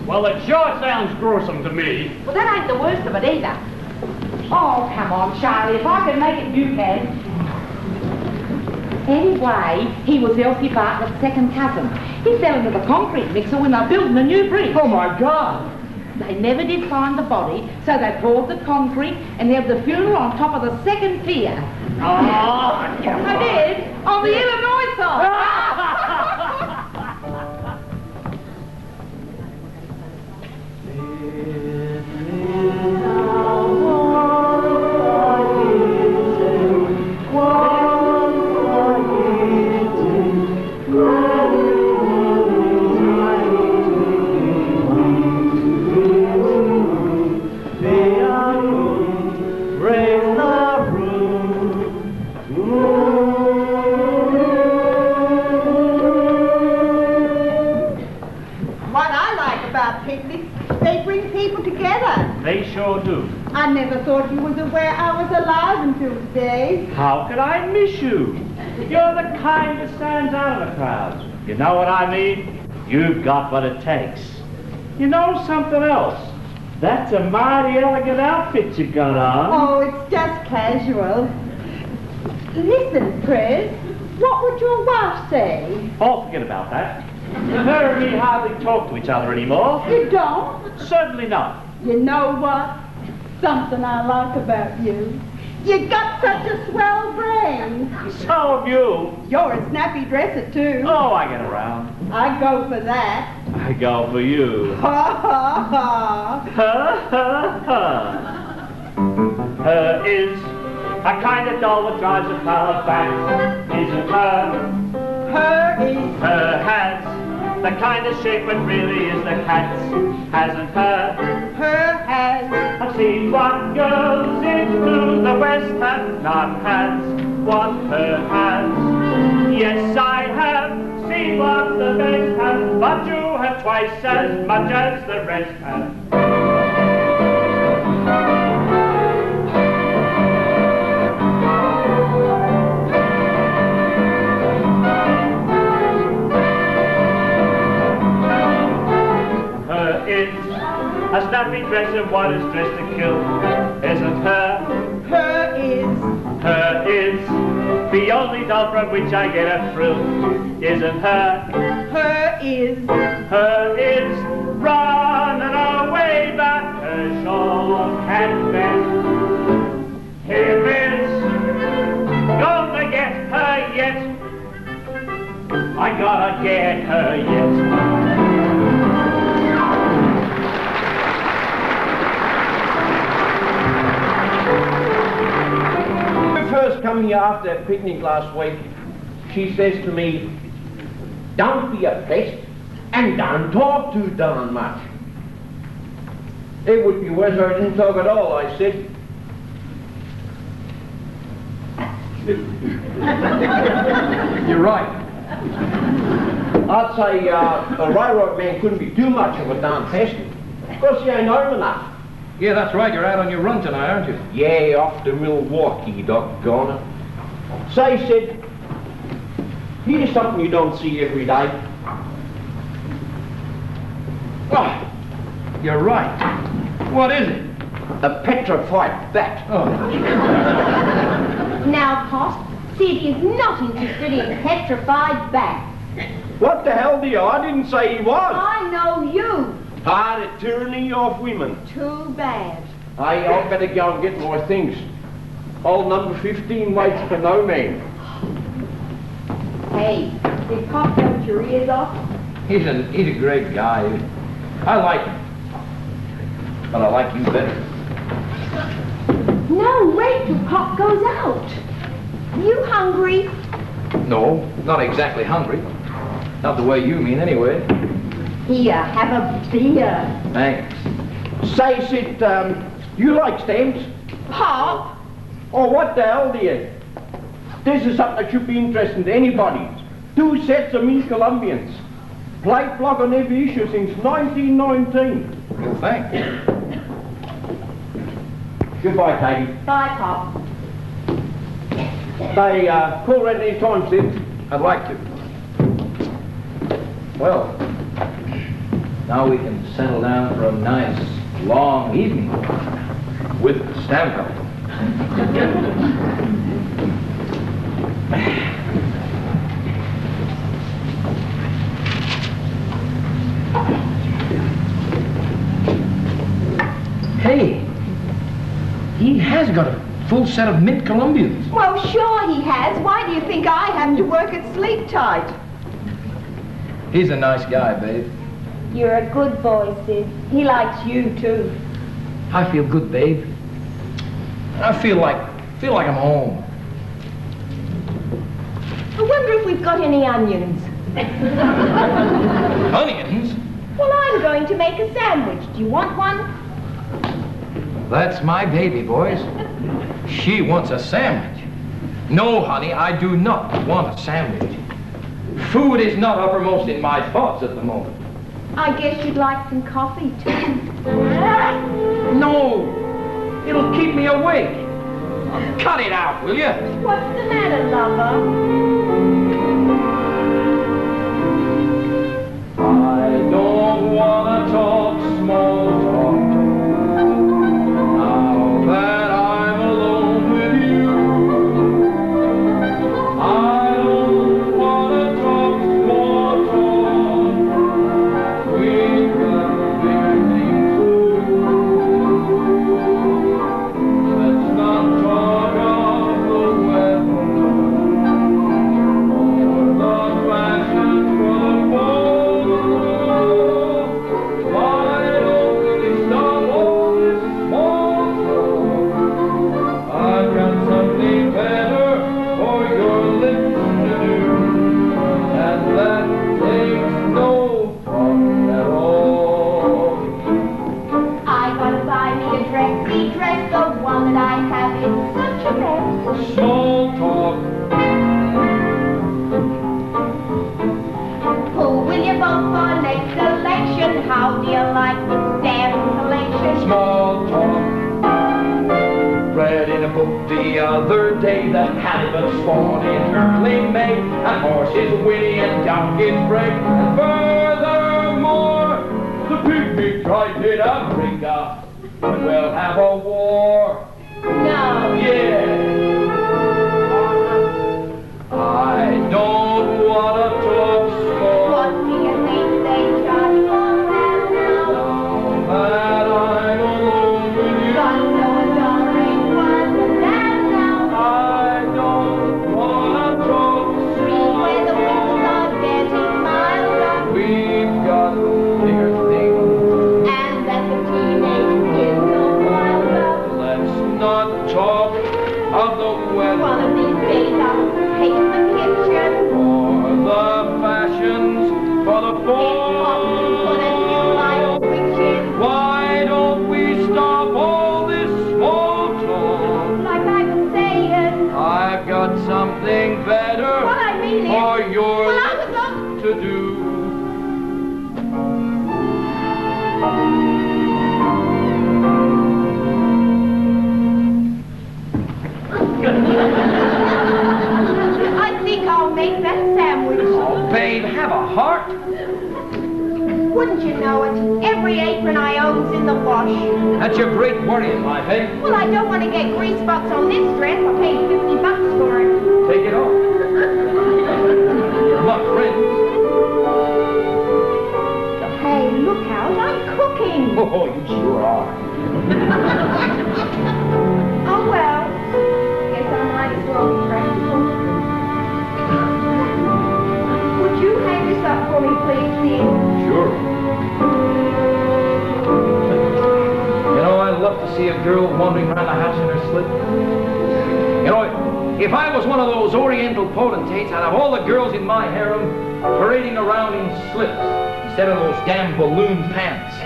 Well, it sure sounds gruesome to me. Well, that ain't the worst of it either. Oh, come on, Charlie. If I can make it, you can. Anyway, he was Elsie Bartlett's second cousin. He fell into the concrete mixer when they were building a new bridge. Oh, my God. They never did find the body, so they poured the concrete and held the funeral on top of the second pier. Oh, I did, on the Illinois side. They sure do. I never thought you was aware I was alive until today. How could I miss you? You're the kind that stands out of the crowd. You know what I mean? You've got what it takes. You know something else? That's a mighty elegant outfit you got on. Oh, it's just casual. Listen, Prez, what would your wife say? Oh, forget about that. Her and me hardly talk to each other anymore. You don't? Certainly not. You know what? Something I like about you. You got such a swell brain. So have you. You're a snappy dresser, too. Oh, I get around. I go for that. I go for you. Ha, ha, ha. Ha, ha, ha. Her is a kind of doll that drives a crowd back. Isn't her? Her is. Her has the kind of shape that really is the cat's. Hasn't her? Her has. I've seen what goes into the West and none has what her has. Yes, I have seen what the best has, but you have twice as much as the rest has. A snappy dress and one is dressed to kill. Isn't her? Her is. Her is the only doll from which I get a thrill. Isn't her? Her is. Her is running away, but her shawl can't bend. Him is gonna get her yet. I gotta get her yet. First come here after that picnic last week, she says to me, don't be a pest and don't talk too darn much. It would be worse if I didn't talk at all, I said. You're right. I'd say a railroad man couldn't be too much of a darn pest, because he ain't home enough. Yeah, that's right. You're out on your run tonight, aren't you? Yeah, off to Milwaukee, doggone it. So he said, here's something you don't see every day. Oh, you're right. What is it? A petrified bat. Oh. Now, Pop, Sid is not interested in petrified bats. What the hell do you? I didn't say he was. I know you. Part of tyranny of women. Too bad. I'll better go and get my things. Old number 15 waits for no man. Hey, did Pop cut your ears off? He's a great guy. I like him. But I like you better. No, wait till Pop goes out. You hungry? No, not exactly hungry. Not the way you mean, anyway. Here, have a beer. Thanks. Say, Sid, you like stamps? Pop? Oh, what the hell do you? This is something that should be interesting to anybody. 2 sets of Mint Columbians. Plate block on every issue since 1919. Well, thanks. Goodbye, Katie. Bye, Pop. They call right any time, Sid. I'd like to. Well, now we can settle down for a nice, long evening with the stamp collector. Hey, he has got a full set of Mint Columbians. Well, sure he has. Why do you think I have to work at sleep tight? He's a nice guy, babe. You're a good boy, Sid. He likes you, too. I feel good, babe. I feel like I'm home. I wonder if we've got any onions. Onions? Well, I'm going to make a sandwich. Do you want one? That's my baby, boys. She wants a sandwich. No, honey, I do not want a sandwich. Food is not uppermost in my thoughts at the moment. I guess you'd like some coffee, too. No! It'll keep me awake. Cut it out, will you? What's the matter, lover? I don't want to talk small talk. Now that I'm alone with you, I don't want to talk small talk. We've got bigger things to do. Let's not talk of the weather or the fashion for the fall. Why don't we stop all this small talk? I've got something better for your lips to do, and that takes no thought at all. I gotta buy me a dressy dress, the one that I have is such a mess. Small talk. Who will you vote for next election? How do you like the stamp collection? Small talk. Read in a book the other day that Halibuts spawn in early May, and horses whinny and donkeys break, and furthermore, the pygmy tried in Africa, and we'll have a war. No. Yeah. I don't want to talk small. What do you think they charge for that now? Now that I'm alone with you, Got no adoring one that now. I don't want to talk Read where the winds small. are dead got something better What I mean is... for your Well, I was on... to do. I think I'll make that sandwich. Oh, babe, have a heart. Wouldn't you know it? Every apron I own's in the wash. That's your great worry in life, eh? Well, I don't want to get grease spots on this dress. I paid $50 for it. Take it off. You're my friend. Hey, look out, I'm cooking. Oh, you sure are. Oh, well. Guess I might as well be practical. Would you hang this up for me, please, dear? Sure. You know, I love to see a girl wandering around the house in her slip. You know, if I was one of those Oriental potentates, I'd have all the girls in my harem parading around in slips instead of those damn balloon pants.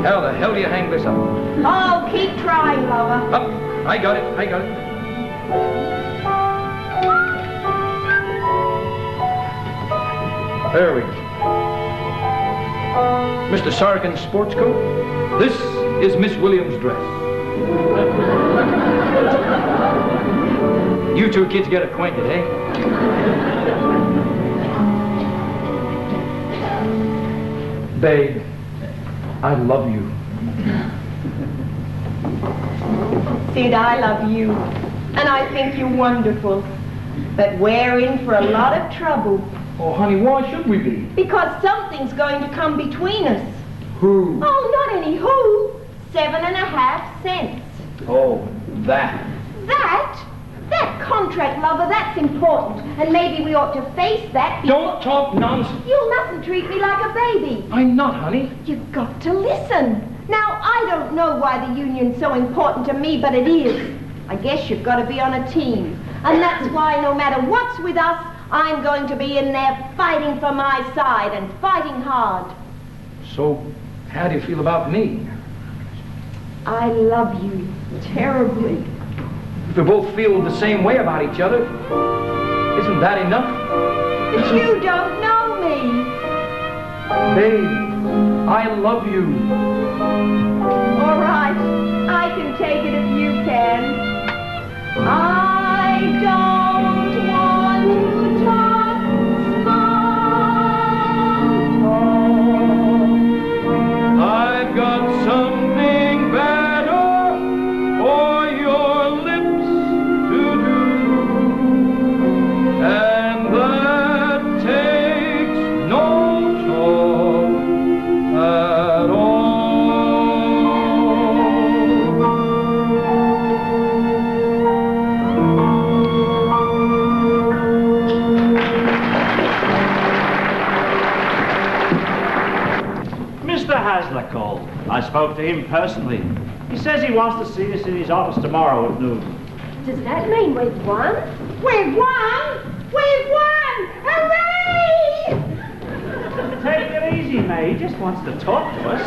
How the hell do you hang this up? Oh, keep trying, lover. Up. I got it. I got it. There we go. Mr. Sarkin's sports coat. This is Miss Williams' dress. You two kids get acquainted, eh? Babe, I love you. Sid, I love you. And I think you're wonderful. But we're in for a lot of trouble. Oh, honey, why should we be? Because something's going to come between us. Who? Oh, not any who. 7.5 cents. Oh, that. That? That contract, lover, that's important. And maybe we ought to face that. Don't talk nonsense. You mustn't treat me like a baby. I'm not, honey. You've got to listen. Now, I don't know why the union's so important to me, but it is. I guess you've got to be on a team. And that's why no matter what's with us, I'm going to be in there fighting for my side and fighting hard. So, how do you feel about me? I love you terribly. If we both feel the same way about each other, isn't that enough? But you don't know me. Babe, I love you. All right, I can take it if you can. I don't want to talk small talk. I've got something better for your lips to do, and that takes no talk at all. Mr. Hasler called. I spoke to him personally. He says he wants to see us in his office tomorrow at noon. Does that mean we've won? We've won! We've won! Hooray! Take it easy, May. He just wants to talk to us.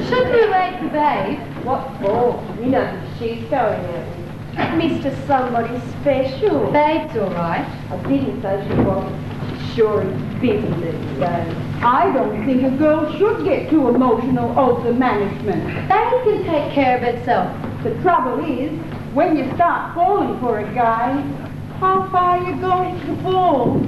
Shouldn't we wait for Babe? What for? You know she's going out. Mr. Somebody Special. Babe's all right. I didn't say she wasn't. Sure it's busy these days. I don't think a girl should get too emotional over the management. Babe can take care of itself. The trouble is, when you start falling for a guy, how far are you going to fall?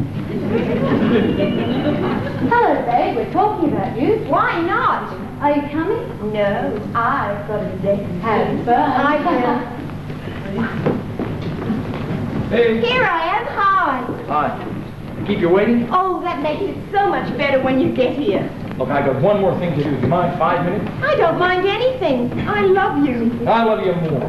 Hello, Babe. We're talking about you. Why not? Are you coming? No, I've got a date. Have fun. I will. Hey. Here I am. Hi. Hi. Keep you waiting? Oh, that makes it so much better when you get here. Look, I got one more thing to do. Do you mind 5 minutes? I don't mind anything. I love you. I love you more.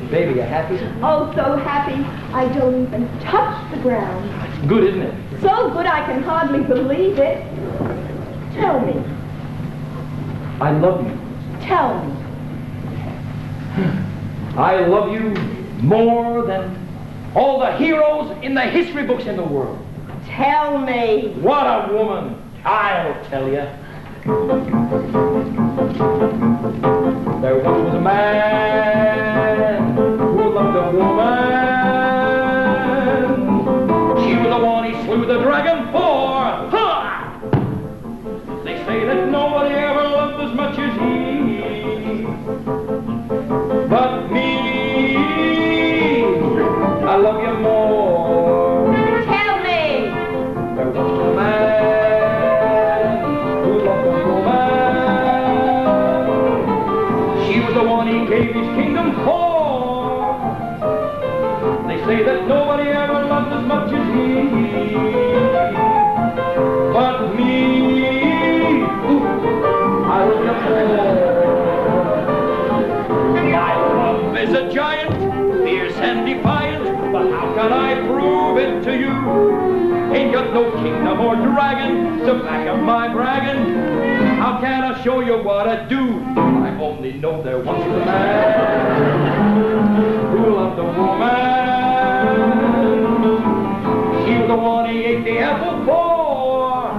Baby, you happy? Oh, so happy. I don't even touch the ground. It's good, isn't it? So good I can hardly believe it. Tell me. I love you. Tell me. I love you more than all the heroes in the history books in the world. Tell me. What a woman. I'll tell you. There once was a man who loved a woman. She was the one he slew the dragon for. Ha! They say that nobody ever loved as much as he. But me, I love you more. Tell me. There was a man who loved a woman. She was the one he gave his kingdom for. They say that nobody ever loved as much as he. But me, I love you more. My love is a giant, fierce and defiant, but how can I prove it to you? Ain't got no kingdom or dragon to back up my bragging. How can I show you what I do? I only know there once was a man who loved a woman. She was the one he ate the apple for.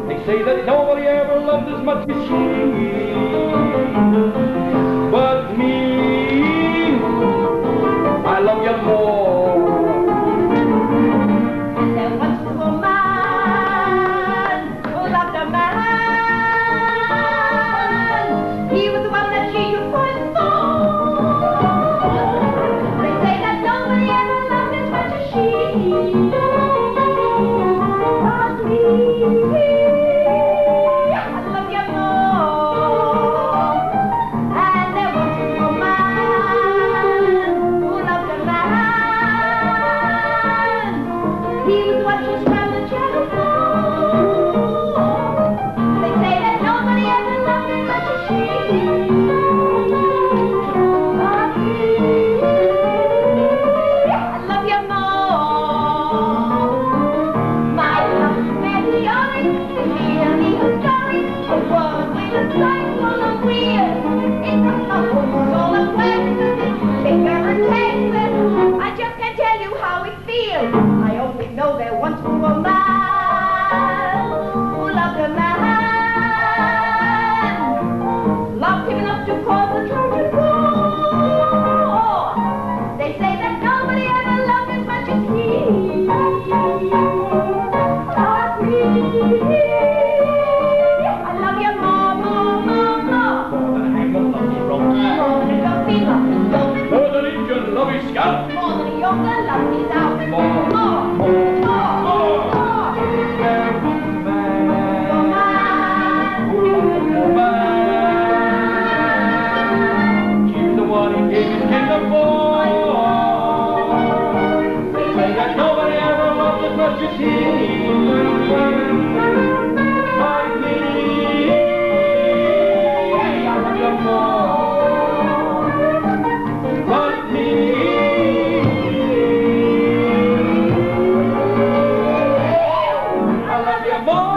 They say that nobody ever loved as much as she. But me, I love you more. There once was a man who loved a man. He was the one that she used for his soul. They say that nobody ever loved as much as she. But me, I love you more. And there once was a man who loved a man. He was the one who swam the channel floor. They say that nobody ever loved as much as she. But me, I love you more. My love may be honest, really historic, a world with a sight full of weird. It's a couple all of West, bigger and tasteless. I just can't tell you how it feels. I only know there once was a man who loved a man. Loved him enough to cause the Trojan War. They say that nobody ever loved as much as he. But me, I love you more, more, more, more. More than a hangman loves his rope. More than a guppy loves his goat. More than Indian love his scalp. More than a yoga loves his out. More, More, more, more, more. more. There was a man who loved a woman. She was the one he gave his kingdom for. They say that nobody ever loved as much as he. Like me, I love you more. Like me, I love you more.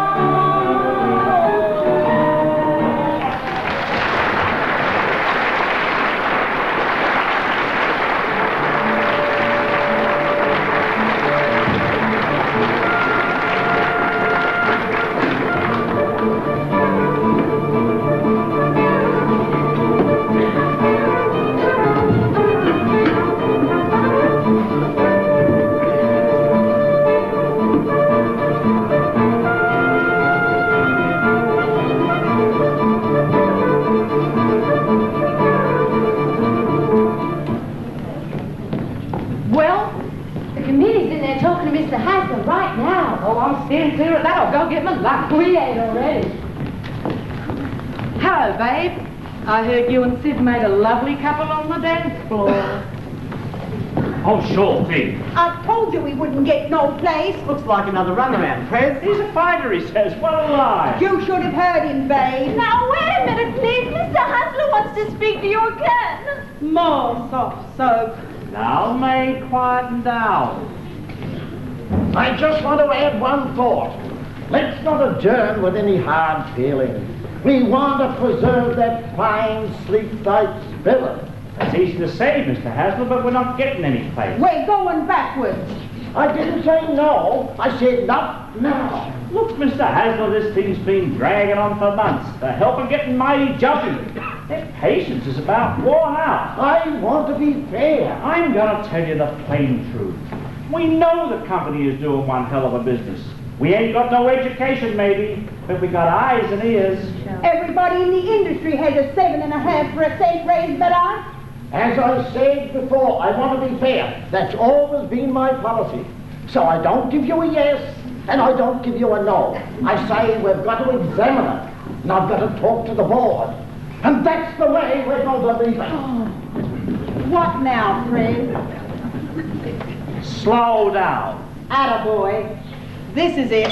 Well, the committee's in there talking to Mr. Hasler right now. Oh, I'm steering clear of that. I'll go get my lunch. We ate already. Hello, babe. I heard you and Sid made a lovely couple on the dance floor. Oh, sure thing. I told you we wouldn't get no place. Looks like another runaround, Prez. He's a fighter, he says. What a lie. You should have heard him, babe. Now, wait a minute, please. Mr. Hasler wants to speak to you again. More soft soap. Now, maid, quieten down. I just want to add one thought. Let's not adjourn with any hard feelings. We want to preserve that fine, sleep tight spirit. That's easy to say, Mr. Hasler, but we're not getting any place. We're going backwards. I didn't say no. I said not now. Look, Mr. Hasler, this thing's been dragging on for months. The help are getting mighty jumpy. Their patience is about worn out. I want to be fair. I'm going to tell you the plain truth. We know the company is doing one hell of a business. We ain't got no education, maybe, but we got eyes and ears. Everybody in the industry has a 7.5 for a cent raise but I. As I said before, I want to be fair. That's always been my policy. So I don't give you a yes, and I don't give you a no. I say we've got to examine it, and I've got to talk to the board. And that's the way we're going to leave it. Oh. What now, Fred? Slow down. Attaboy. This is it.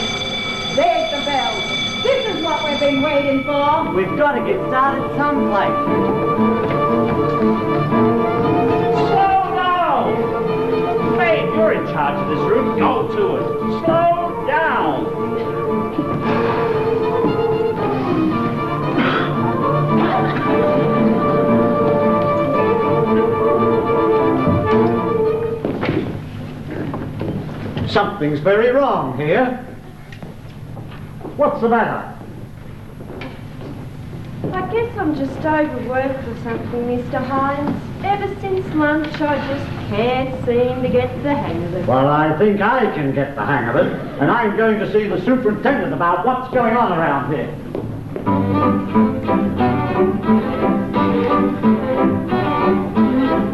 There's the bell. This is what we've been waiting for. We've got to get started someplace. Slow down! Babe, you're in charge of this room. Go to it. Slow down. Something's very wrong here. What's the matter? I guess I'm just overworked or something, Mr. Hines. Ever since lunch, I just can't seem to get the hang of it. Well, I think I can get the hang of it, and I'm going to see the superintendent about what's going on around here.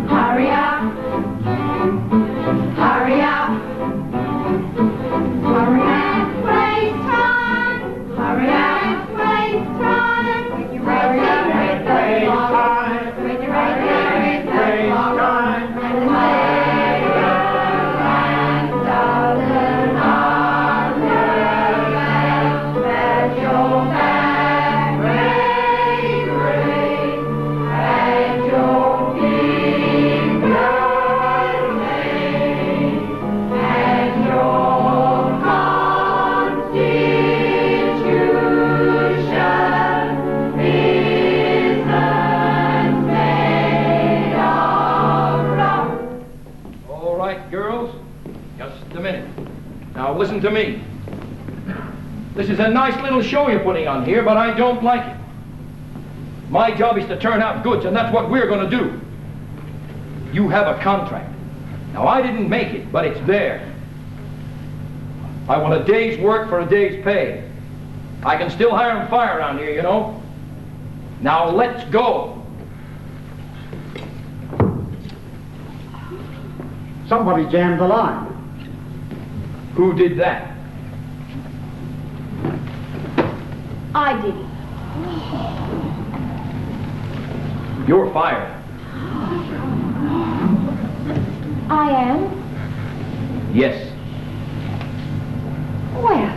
Hurry up. Hurry up. Hurry up, waste time. Hurry up, waste time. When you're ready, waste time. When you're ready, waste time. And the sailors and dozen others special thanks, great, great, and your fingers made, and your constitution isn't made of rock. All right, girls, just a minute. Now listen to me. This is a nice little show you're putting on here, but I don't like it. My job is to turn out goods, and that's what we're going to do. You have a contract. Now, I didn't make it, but it's there. I want a day's work for a day's pay. I can still hire and fire around here, you know. Now, let's go. Somebody jammed the line. Who did that? I did it. You're fired. I am. Yes. Well,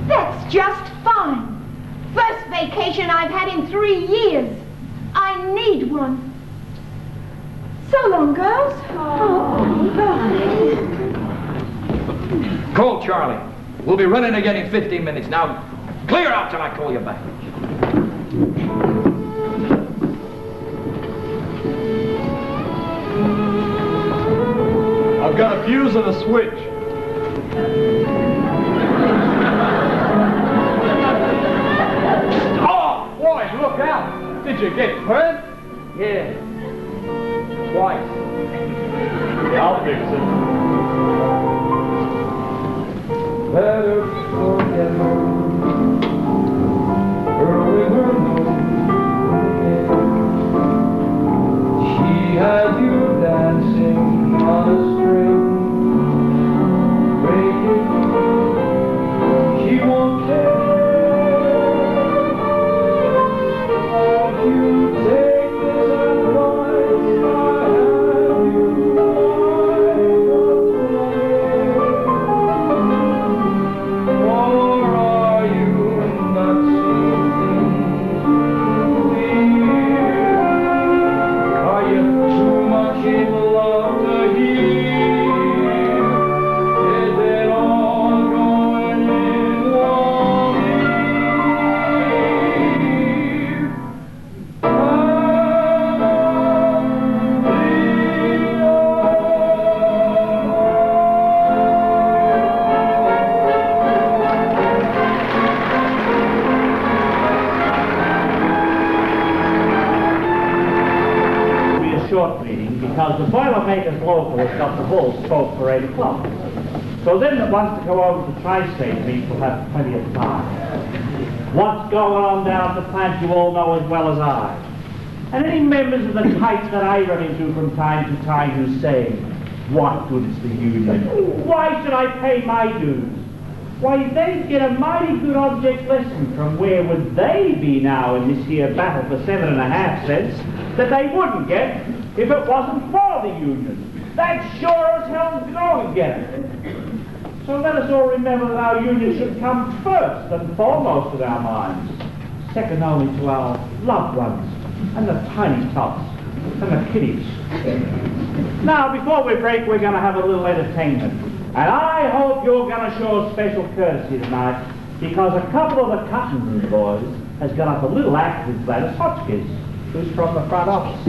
that's just fine. First vacation I've had in 3 years. I need one. So long, girls. Oh, bye. Call Charlie. We'll be running again in 15 minutes. Now, clear out till I call you back. I've got a fuse and a switch. Oh, boy, look out. Did you get hurt? Yeah. Twice. I'll fix it. Let her forget her with her nose. She has you dancing on a string. Break it. She won't care. You take this advice, I have you right away. For I short meeting because the Boilermakers Local has got the whole spoke for 8 o'clock. So them that wants to go over to Tri-State meet will have plenty of time. What's going on down at the plant you all know as well as I. And any members of the type that I run into from time to time who say, what good is the union? Why should I pay my dues? Why, they'd get a mighty good object lesson from where would they be now in this here battle for 7.5 cents that they wouldn't get if it wasn't for the union. That's sure as hell's going to get it. So let us all remember that our union should come first and foremost in our minds, second only to our loved ones and the tiny tots and the kiddies. Now, before we break, we're going to have a little entertainment. And I hope you're going to show special courtesy tonight because a couple of the Cotton boys has got up a little act with Gladys Hotchkiss, who's from the front office.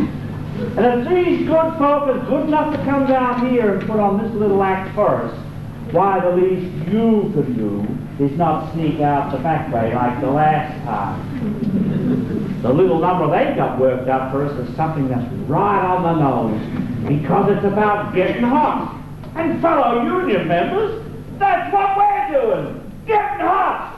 And if these good folk are good enough to come down here and put on this little act for us, why, the least you could do is not sneak out the back way like the last time. The little number they got worked up for us is something that's right on the nose because it's about getting hot. And fellow union members, that's what we're doing, getting hot!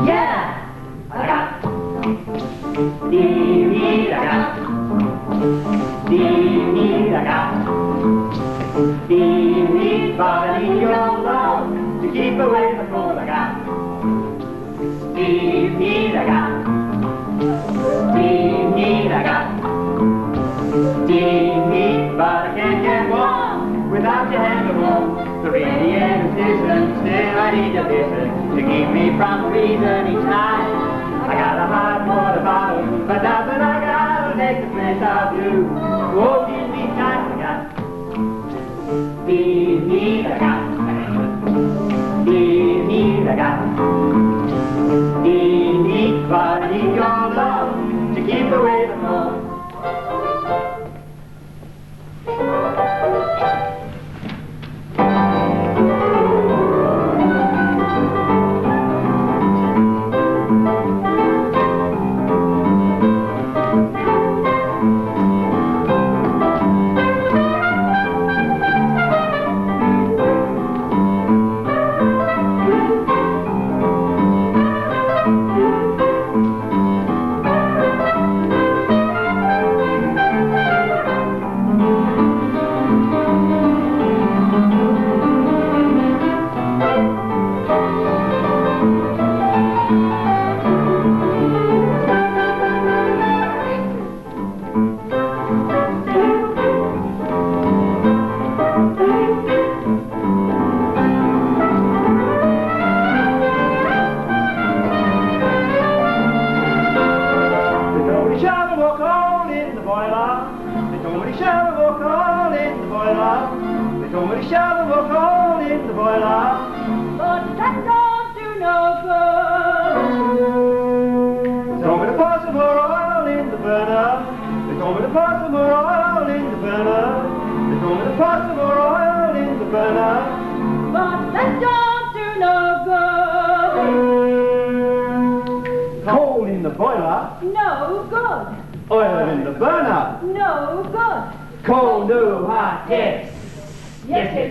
Yeah! I got Need your love to keep away the cold I got. Need I got. But I can't get warm without your hand of warm. The radiator's distant, still I need your listen to keep me from freezing each night. I got a hot water bottle, but nothing I gotta make the place I'll do. Oh, give me time, I got. Need I got. But I need your love to keep away the cold.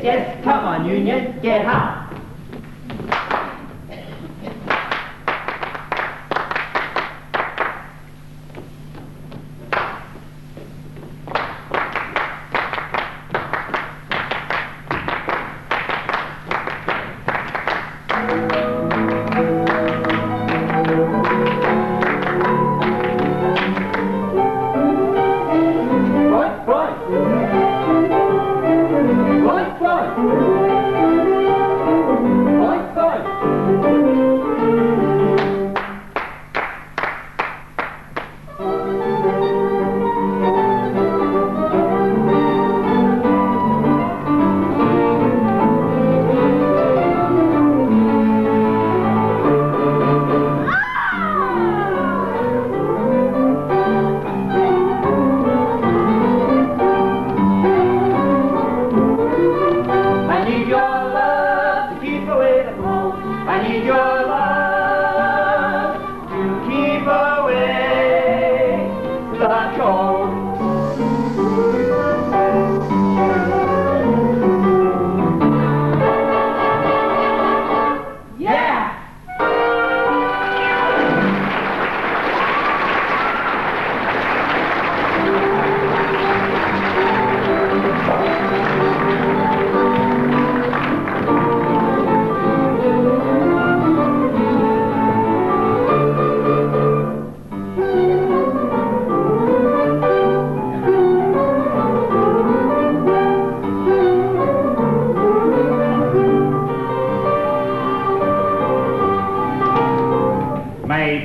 Yes, come on, Union, get hot.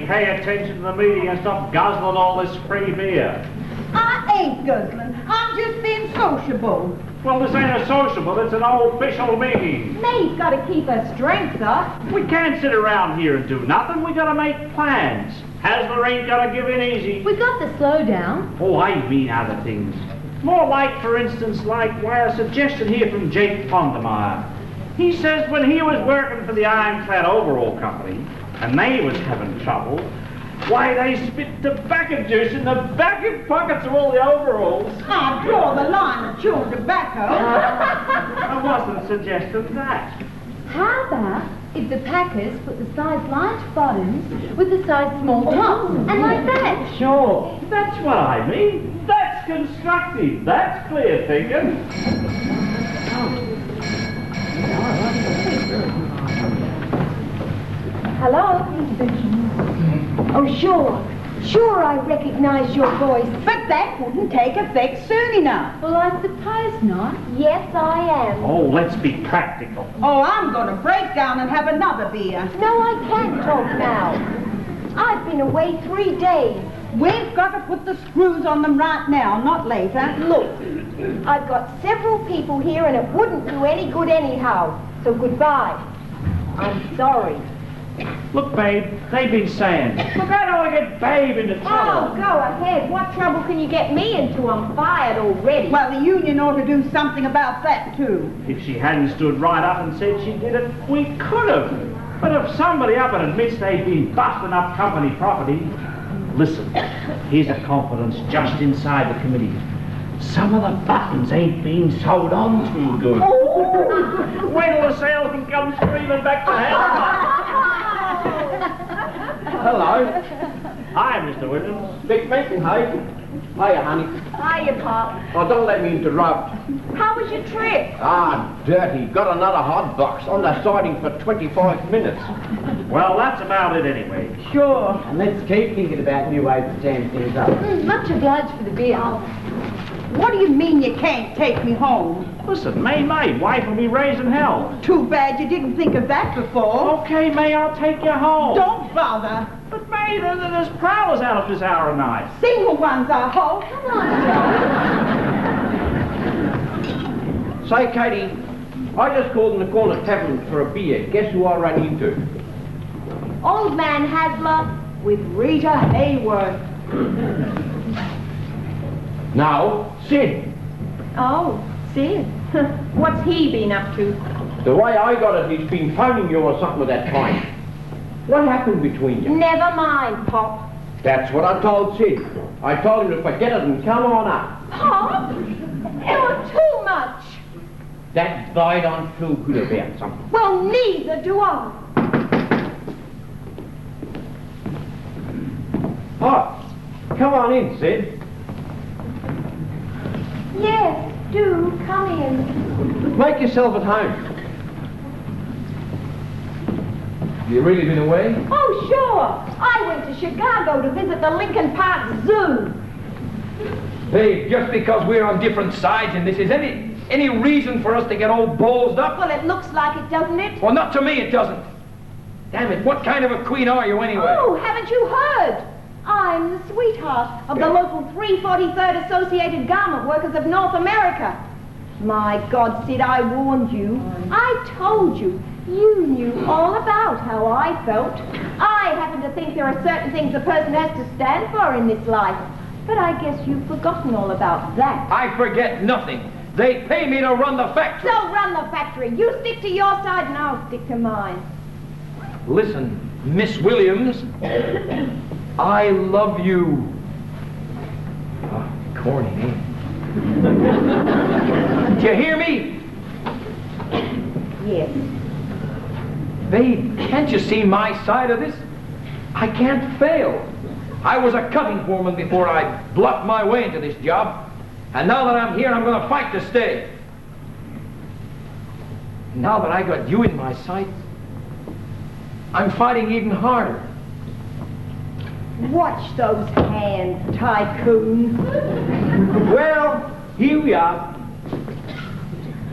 pay attention to the meeting and stop guzzling all this free beer. I ain't guzzling. I'm just being sociable. Well, this ain't a sociable, it's an official meeting. Mae's got to keep her strength up. We can't sit around here and do nothing. We gotta make plans. Hasler ain't gotta give in easy. We got the slow down. Oh, I mean other wings. More like, for instance, why a suggestion here from Jake Fondemeyer. He says when he was working for the Ironclad Overall Company, and they was having trouble, why they spit tobacco juice in the back pockets of all the overalls. I draw the line at chewing tobacco. I wasn't suggesting that. How about if the packers put the size large bottoms with the size small tops, and like that? Sure, that's what I mean. That's constructive. That's clear thinking. Hello? Oh, sure. Sure, I recognize your voice. But that wouldn't take effect soon enough. Well, I suppose not. Yes, I am. Oh, let's be practical. Oh, I'm going to break down and have another beer. No, I can't talk now. I've been away 3 days. We've got to put the screws on them right now, not later. Look, I've got several people here and it wouldn't do any good anyhow. So goodbye. I'm sorry. Look, babe, they've been saying. Look, I don't want to get Babe into Oh, trouble. go ahead. What trouble can you get me into? I'm fired already. Well, the union ought to do something about that, too. If she hadn't stood right up and said she did it, we could have. But if somebody up and admits they've been busting up company property, listen, here's a confidence just inside the committee. Some of the buttons ain't been sewed on too good. Wait till the salesman comes screaming back to hell. Hello. Hi, Mr. Williams. Big meeting, hey? Hiya, honey. Hiya, Pop. Oh, don't let me interrupt. How was your trip? Ah, dirty. Got another hot box on the siding for 25 minutes. Well, that's about it anyway. Sure. And let's keep thinking about new ways to jam things up. Much obliged for the beer. What do you mean you can't take me home? Listen, May, wife will be raising hell. Too bad you didn't think of that before. Okay, May, I'll take you home. Don't bother. But May, there's prowlers out at this hour of night. Single ones, I hope. Come on, Say, Katie, I just called in the corner tavern for a beer. Guess who I ran into? Old Man Hasler with Rita Hayworth. No, Sid. Oh, Sid. What's he been up to? The way I got it, he's been phoning you or something of that kind. What happened between you? Never mind, Pop. That's what I told Sid. I told him to forget it and come on up. Pop? You're too much. That boy don't feel good about something. Well, neither do I. Oh, come on in, Sid. Yes, do come in. Make yourself at home. Have you really been away? Oh, sure. I went to Chicago to visit the Lincoln Park Zoo. Babe, just because we're on different sides in this, is any reason for us to get all ballsed up? Well, it looks like it, doesn't it? Well, not to me, it doesn't. Damn it, what kind of a queen are you anyway? Oh, haven't you heard? I'm the sweetheart of the local 343rd Associated Garment Workers of North America. My God, Sid, I warned you. I told you. You knew all about how I felt. I happen to think there are certain things a person has to stand for in this life. But I guess you've forgotten all about that. I forget nothing. They pay me to run the factory. So run the factory. You stick to your side and I'll stick to mine. Listen, Miss Williams, I love you. Oh, corny, eh? Do you hear me? Yes. Babe, can't you see my side of this? I can't fail. I was a cutting foreman before I bluffed my way into this job. And now that I'm here, I'm going to fight to stay. Now that I got you in my sights, I'm fighting even harder. Watch those hands, tycoon. Well, here we are.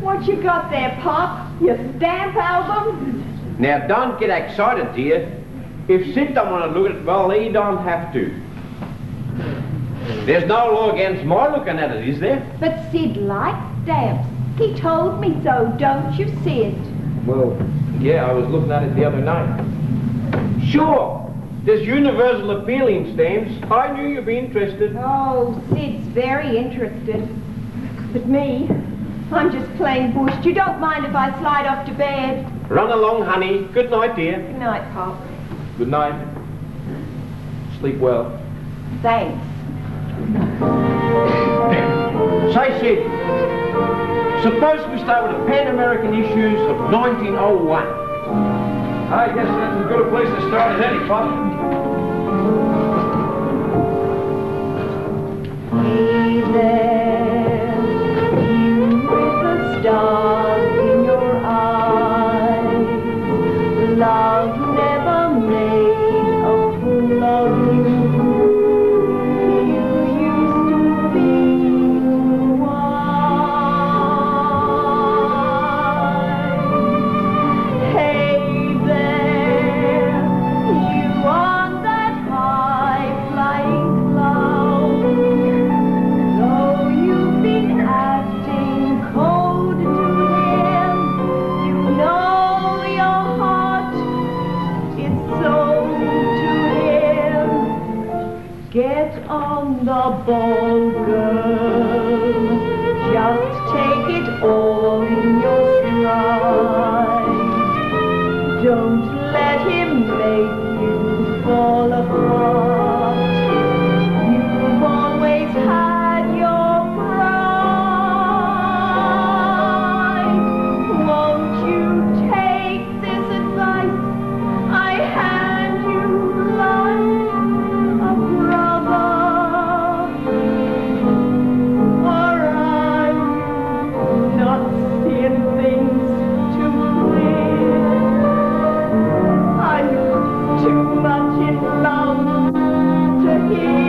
What you got there, Pop? Your stamp album? Now, don't get excited, dear. If Sid don't want to look at it, well, he don't have to. There's no law against my looking at it, is there? But Sid likes stamps. He told me so, don't you, Sid? Well, yeah, I was looking at it the other night. Sure, there's universal appealing stamps. I knew you'd be interested. Oh, Sid's very interested. But me, I'm just plain bushed. You don't mind if I slide off to bed? Run along, honey. Good night, dear. Good night, Pop. Good night. Sleep well. Thanks. Say, Sid, suppose we start with the Pan American issues of 1901. I guess that's as good a place to start as any, Pop. Hey there, you with the stars in your eyes. Love never made a fool of you. You used to be wise. Hey there, you on that high flying cloud. Though you've been acting cold to him, you know your heart is sold to him. Get on the ball, girl. Just take it all in your stride. Don't let him make you fall apart. You've always had your pride. Won't you take this advice I hand you like a brother? Or are you not seeing things too clear? Are you too much in love to hear?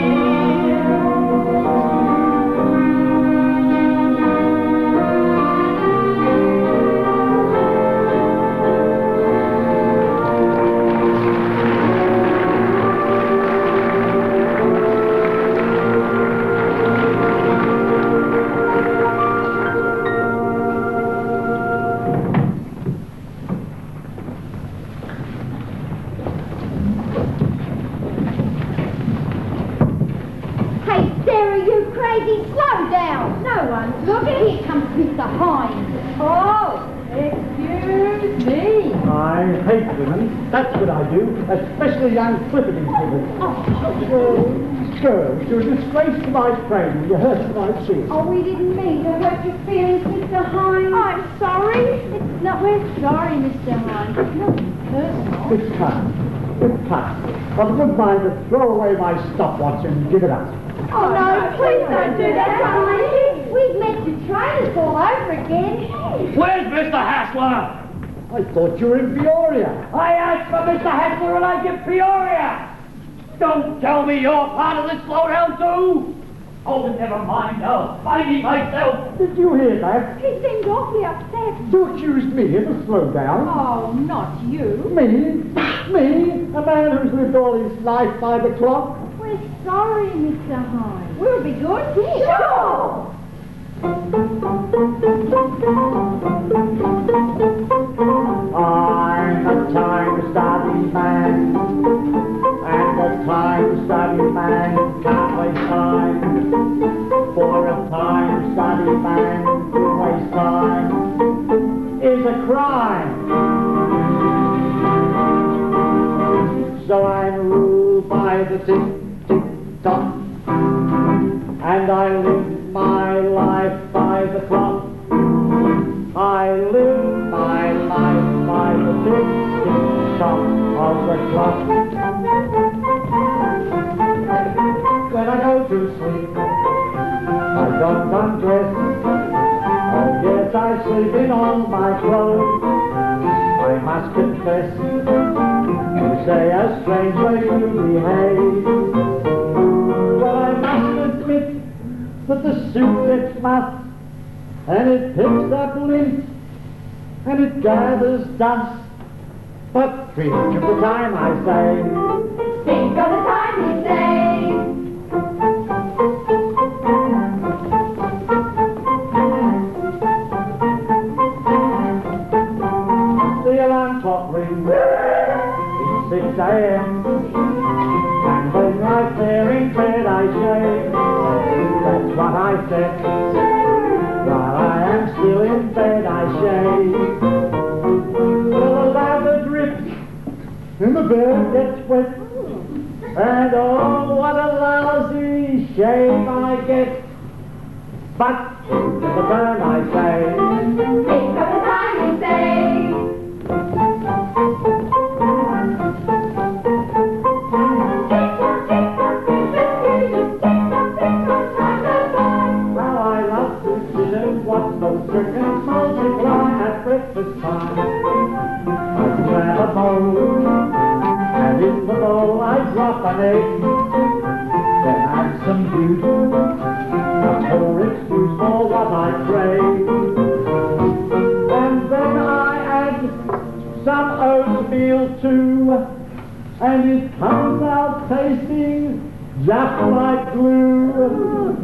Hey, Sarah, you crazy! Slow down! No one's looking. Here comes Mr. Hines. Oh, excuse me. I hate women. That's what I do. Especially young flipperty women. Girls, you're a disgrace to my training. You hurt my feelings. Oh, we didn't mean to hurt your feelings, Mr. Hines. I'm sorry. It's not, we're sorry, Mr. Hines. It's nothing personal. It's time. It's time. I wouldn't mind to throw away my stopwatch and give it up. Oh, no, please don't do that, Hines. We've met to train us all over again. Where's Mr. Hassler? I thought you were in Peoria. I asked for Mr. Hassler and I get Peoria. Don't tell me you're part of this slowdown too. Oh, never mind. I'll find him myself. Did you hear that? He seemed awfully upset. You accused me of a slowdown. Oh, not you. Me? Me? A man who's lived all his life by the clock? We're sorry, Mr. Hines. We'll be good. Yes. Sure. I'm a time-starting man, and a time-starting man can't waste time. For a time-starting man to waste time is a crime. So I'm ruled by the tick-tick-tock, and I live my life by the clock. I live my life by the tick-tick-tock of the clock. When I go to sleep, I don't undress. Oh yes, I sleep in all my clothes. I must confess, you say a strange way to behave. But I must admit that the suit gets muffed, and it picks up lint, and it gathers dust, But think of the time, I say. Think of the time you say. The alarm clock rings. It's 6 a.m. And when right there in bed I shave. That's what I said. While I am still in bed I shave. Well, the lather drips and the bed gets wet. And oh, what a lousy shave I get. But think of the time I say. Think of the time you say. How I love to sit and watch those chickens multiply at breakfast time. I grab a bowl, and in the bowl I drop an egg. Then add some juice, a poor excuse for what I crave. And then I add some oatmeal too, and it comes out tasting just like glue.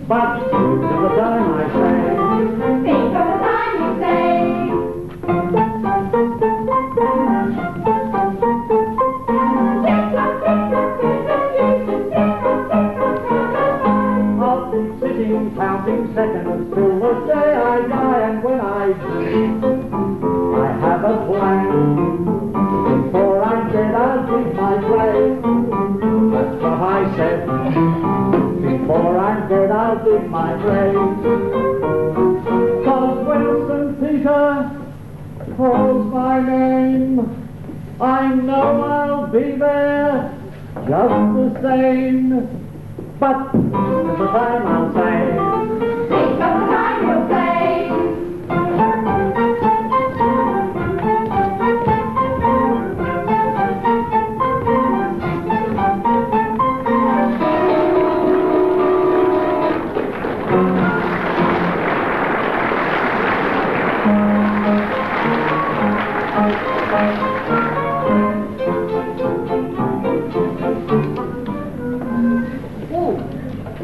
But think of the time I say. Think of the time you say. I'll be sitting counting seconds till the day I die, and when I do, I have a plan. Before I'm dead, I'll dig my grave. That's what I said. Before I'm dead, I'll dig my grave. 'Cause when St. Peter calls my name, I know I'll be there just the same. But at the time I'll say. Think of the time you'll say.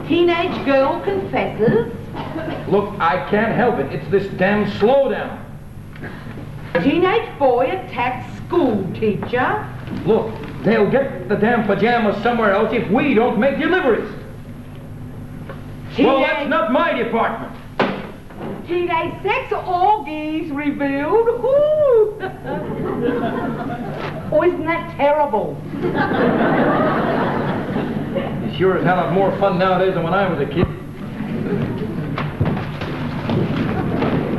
Teenage girl confesses. Look, I can't help it. It's this damn slowdown. Teenage boy attacks school teacher. Look, they'll get the damn pajamas somewhere else if we don't make deliveries. Well, that's not my department. Teenage sex orgies revealed. Ooh. Oh, isn't that terrible? You sure as hell have more fun nowadays than when I was a kid.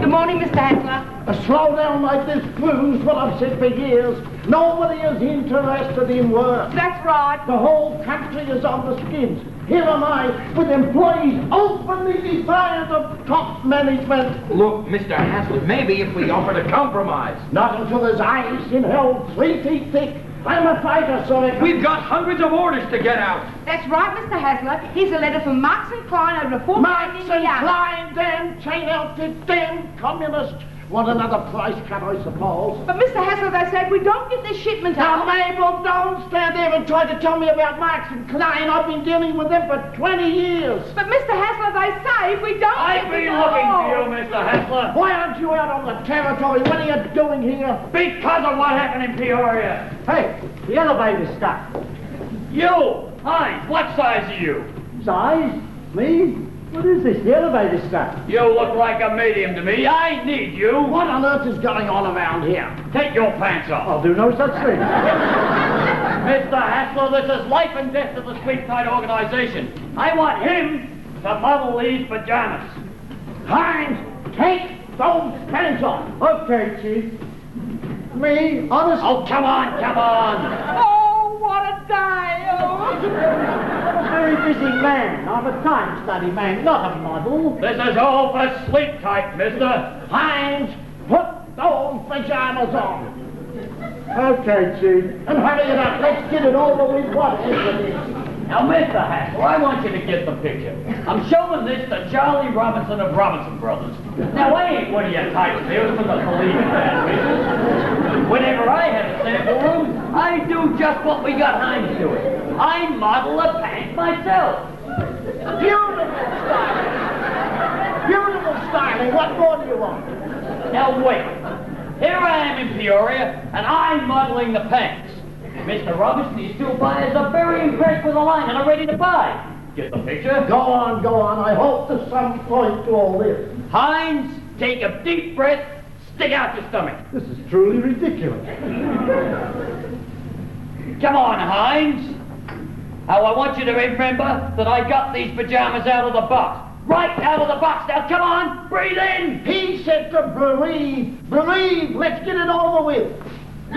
Good morning, Mr. Hassler. A slowdown like this proves what I've said for years. Nobody is interested in work. That's right. The whole country is on the skids. Here am I, with employees openly defiant of top management. Look, Mr. Hassler, maybe if we offered a compromise. Not until there's ice in hell 3 feet thick. I'm a fighter, so We've got hundreds of orders to get out. That's right, Mr. Hassler. Here's a letter from Marks and Klein over to Fort Marks and Klein, damn chain outfit, damn communist. Want another price cut, I suppose. But Mr. Hassler, they said we don't get this shipment Now, out. Mabel, don't stand there and try to tell me about Marks and Klein. I've been dealing with them for 20 years. But Mr. Hassler, they say if we don't I've get been this looking out. for you, Mr. Hassler. Why aren't you out on the territory? What are you doing here? Because of what happened in Peoria. Hey, the elevator's stuck. You, Hines, what size are you? Size? Me? What is this? The elevator's stuck. You look like a medium to me. I need you. What on earth is going on around here? Take your pants off. I'll do no such thing. Mr. Hassler, this is life and death of the Street Fight organization. I want him to model these pajamas. Hines, take those pants off. Okay, Chief. Me? Honest? Oh, come on, come on. Oh, what a day! Oh. I'm a very busy man. I'm a time study man, not a model. This is all for sleep tight, mister. Hines, put those pajamas on. Okay, Chief. And hurry it up. Let's get it over with. What is it? Now, Mr. Hassler, I want you to get the picture. I'm showing this to Charlie Robinson of Robinson Brothers. Now, I ain't one of your types here from the believing that business. Whenever I have a sale, just what we got Heinz doing. I model a pants myself. Beautiful styling. Beautiful styling. What more do you want? Now wait. Here I am in Peoria, and I'm modeling the pants. Mr. Robinson, these two buyers are very impressed with the line and are ready to buy. Get the picture? Go on, go on. I hope there's some point to all this. Heinz, take a deep breath, stick out your stomach. This is truly ridiculous. Come on, Heinz. Now, I want you to remember that I got these pajamas out of the box. Right out of the box. Now, come on, breathe in. He said to believe. Believe. Let's get it over with. Oh,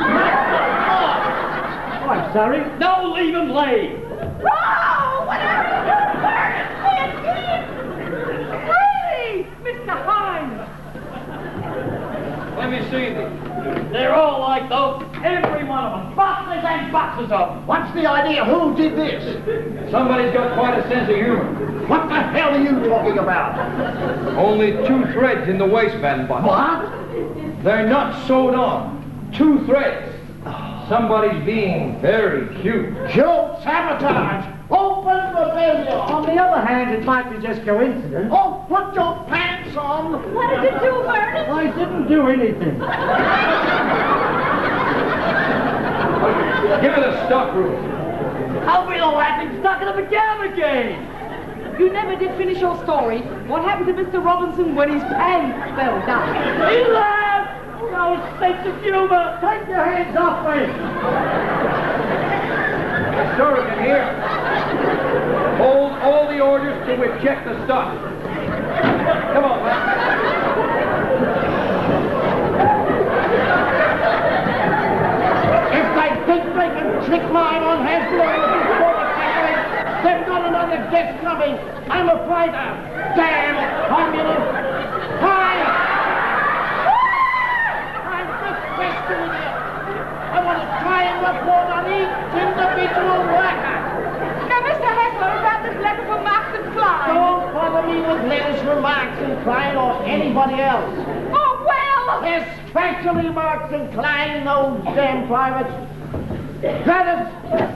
I'm sorry. No, leave him lay. Oh, whatever you do, Please, Mr. Hines. Let me see these. They're all like those. Every one of them. Boxes and boxes of them. What's the idea? Who did this? Somebody's got quite a sense of humor. What the hell are you talking about? Only 2 threads in the waistband button. What? They're not sewed on. 2 threads. Somebody's being very cute. Cute sabotage. Open rebellion. On the other hand, it might be just coincidence. Oh, put your pants on. What did you do, Vernon? I didn't do anything. Give it a stuff, Ruth. I'll be the laughing stock of the pajama game. You never did finish your story. What happened to Mr. Robinson when his pants fell down? He laughed. No sense of humor. Take your hands off me. Sure, can hear. Hold all the orders till we've checked the stuff. Come on, man. If they think they can trick mine on Hasbro before the factory, they've got another guest coming. I'm a fighter. Damn communist. Fire! I'm just questioning you. I want to try and report on each individual worker. Now, Mr. Hessler, about this letter from Max and Klein. Don't bother me with letters from Marx and Klein or anybody else. Oh, well. Especially Marx and Klein, those damn privates. Gladys,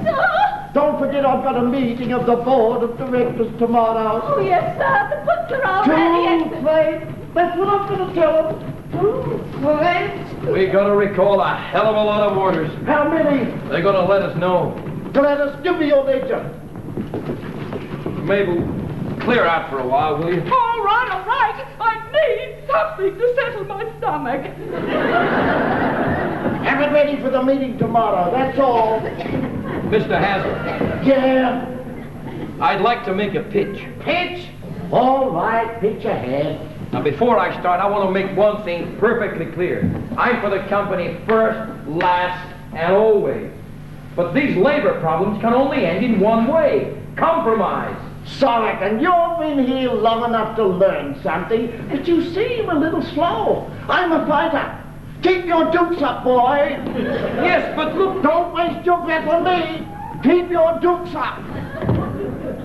Sir? don't forget I've got a meeting of the board of directors tomorrow. Oh, yes, sir. The books are all ready. Too late. That's what I'm going to tell them. Too late. We gotta recall a hell of a lot of orders. How many? They're gonna let us know. Gladys, give me your ledger. Mabel, clear out for a while, will you? All right, all right. I need something to settle my stomach. Have it ready for the meeting tomorrow, that's all. Mr. Hazard, Yeah. I'd like to make a pitch. Pitch? All right, pitch ahead. Now, before I start, I want to make one thing perfectly clear. I'm for the company first, last, and always. But these labor problems can only end in one way. Compromise. Sorrican, you've been here long enough to learn something, but you seem a little slow. I'm a fighter. Keep your dukes up, boy. Yes, but look. Don't waste your breath on me. Keep your dukes up.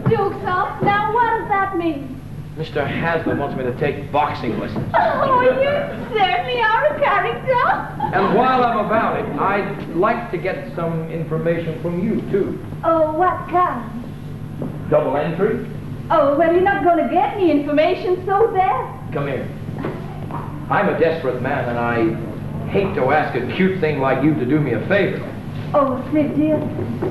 Dukes up? Now, what does that mean? Mr. Haslam wants me to take boxing lessons. Oh, you certainly are a character. And while I'm about it, I'd like to get some information from you, too. Oh, what kind? Double entry? Oh, well, you're not going to get any information, so there. Come here. I'm a desperate man, and I hate to ask a cute thing like you to do me a favor. Oh, Sid, dear,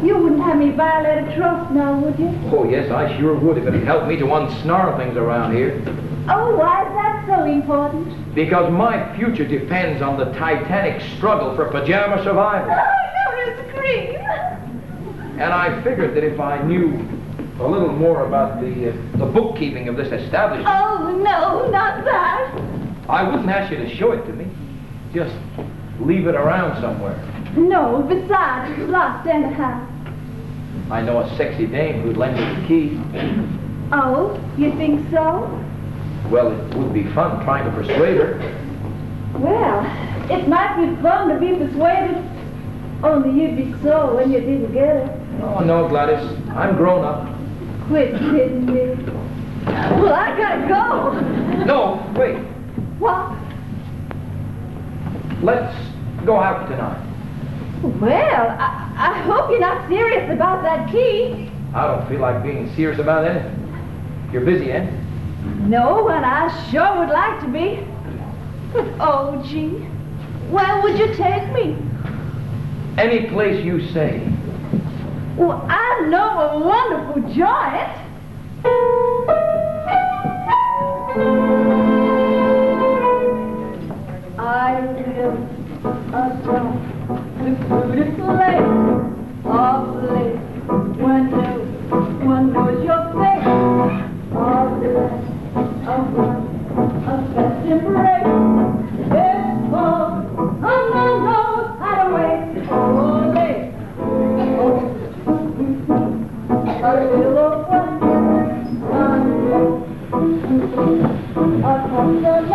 you wouldn't have me violate a trust now, would you? Oh, yes, I sure would if it'd help me to unsnarl things around here. Oh, why is that so important? Because my future depends on the titanic struggle for pajama survival. Oh, you're a scream. And I figured that if I knew a little more about the bookkeeping of this establishment, Oh, no, not that. I wouldn't ask you to show it to me. Just leave it around somewhere. No, besides, it's lost anyhow. I know a sexy dame who'd lend me the key. Oh, you think so? Well, it would be fun trying to persuade her. Well, it might be fun to be persuaded. Only you'd be sore when you didn't get it. Oh, no, Gladys. I'm grown up. Quit kidding me. Well, I gotta go. No, wait. What? Let's go out tonight. Well, I hope you're not serious about that key. I don't feel like being serious about anything. You're busy, eh? No, and I sure would like to be. Oh, gee. Where would you take me? Any place you say. Well, I know a wonderful joint. I live a joint, secluded place, a place where no one knows your face, a place of one, a best embrace. It's called Someone Knows How to Wait. A little one, a constant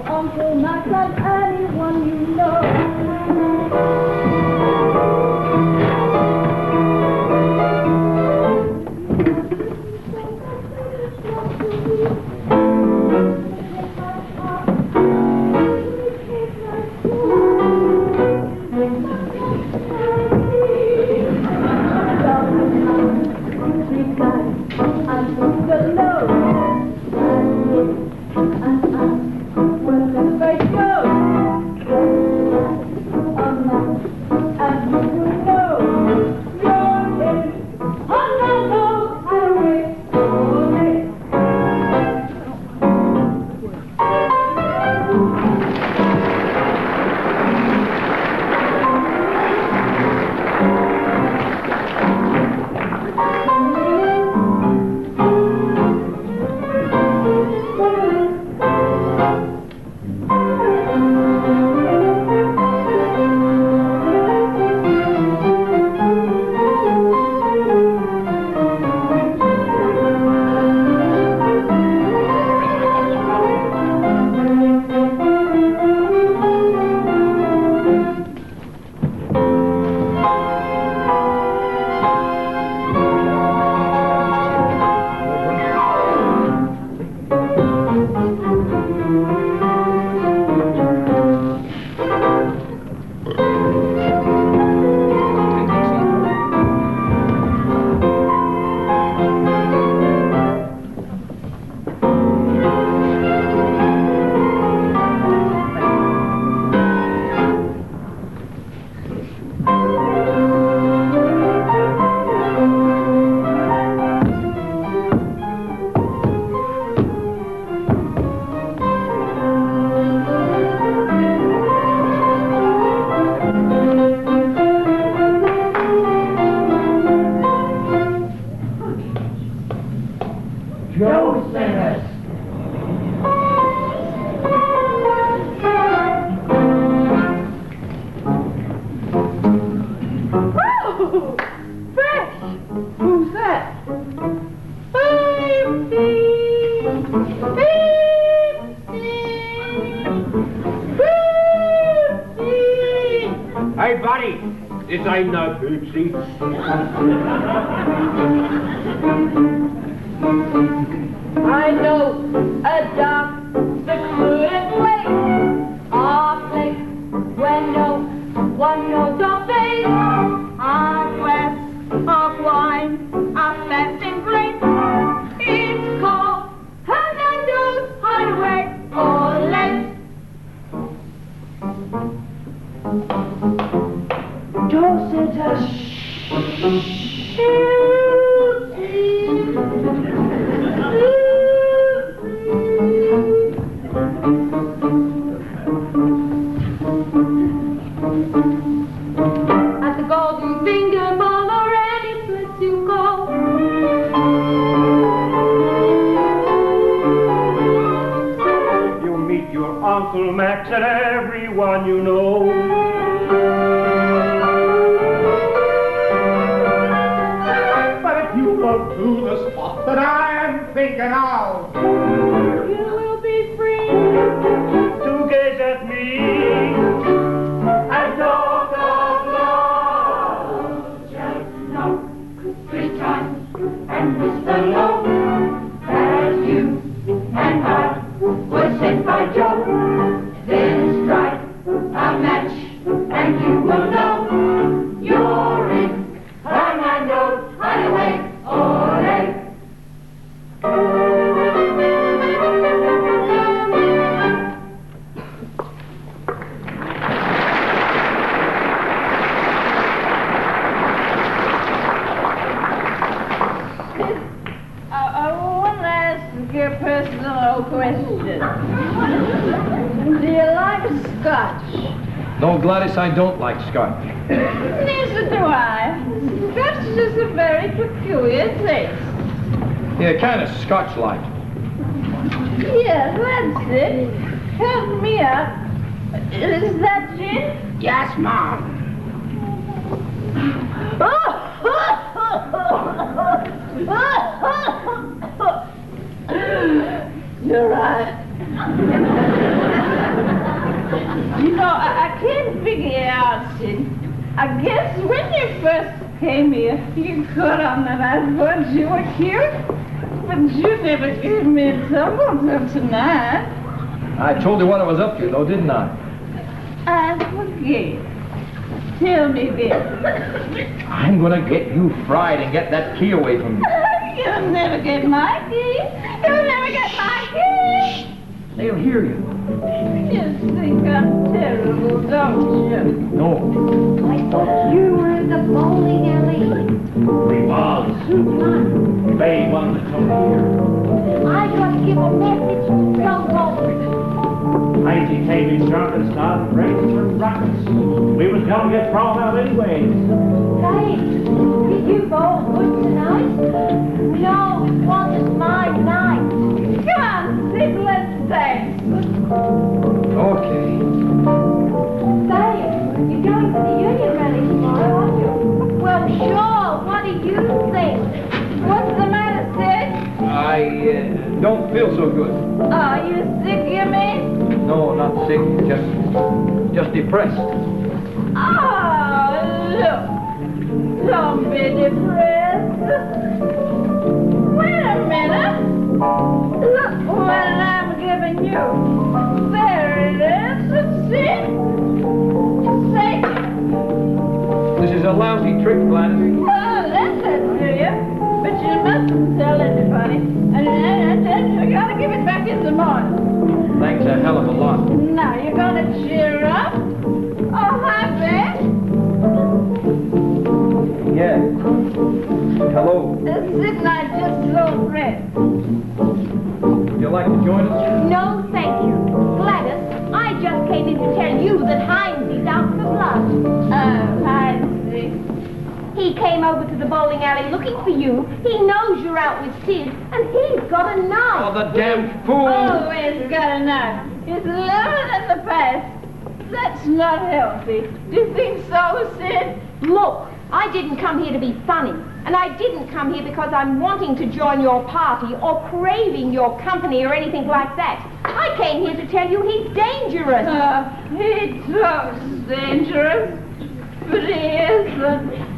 Uncle Max and anyone you know. Hey, buddy, this ain't no Bootsy. I know a dark, secluded place, a place where no one knows your face. A glass of wine, a festive grace. It's called Hernando's Hideaway. Ole. Dosita at the Golden Finger Mall or any place you go. You'll meet your Uncle Max and everyone you know. to the spot that I am thinking of. You will be free To gaze at me and talk of love. Just know 3 times and whisper low that you and I were sent by Joe. Then strike a match and you will know you're in Fernando Highway. Ole! I want to ask you a personal question. Do you like scotch? No, Gladys, I don't like scotch. Neither do I. Scotch is a very peculiar taste. Yeah, kind of scotch-like. Yes, that's it. Help me out. Is that gin? Yes, Mom. You're right. You know, I can't figure it out, Sid. I guess when you first came here, you caught on that I thought you were cute. But you never gave me a tumble till tonight. I told you what I was up to, though, didn't I? I forget. Tell me again. I'm gonna get you fried and get that key away from me. You'll never get my key. You'll never get my key. They'll hear you. You think I'm terrible, don't you? No. I thought you were in the bowling alley. We was. They wanted to come here. I got to give a message to Joe. Maisie came in drunk and started raising some ruckus. We was gonna get thrown out anyway. Hey, did you bowl good tonight? No, it wasn't my night. Come on, Sid, let's dance. Okay. Say, you're going to the union rally tomorrow, aren't you? Well, sure. What do you think? What's the matter, Sid? I don't feel so good. Are you sick, you mean? No, not sick. Just depressed. Oh, look. Don't be depressed. Wait a minute. Look what I'm giving you. There it is. See? Take it. This is a lousy trick, Gladys. Oh, that's it to you. But you mustn't tell anybody. And you gotta give it back in the morning. Thanks a hell of a lot. Now, you're gonna cheer up? Oh, hi, babe. Yeah. Hello. Sid and I just sold bread. Would you like to join us? No, thank you. Gladys, I just came in to tell you that Hinesy's out for blood. Oh, Hinesy. He came over to the bowling alley looking for you. He knows you're out with Sid, and he's got a knife. Oh, the damn fool! Always got a knife. He's living in the past. That's not healthy. Do you think so, Sid? Look, I didn't come here to be funny, and I didn't come here because I'm wanting to join your party or craving your company or anything like that. I came here to tell you he's dangerous. He talks dangerous, but he isn't.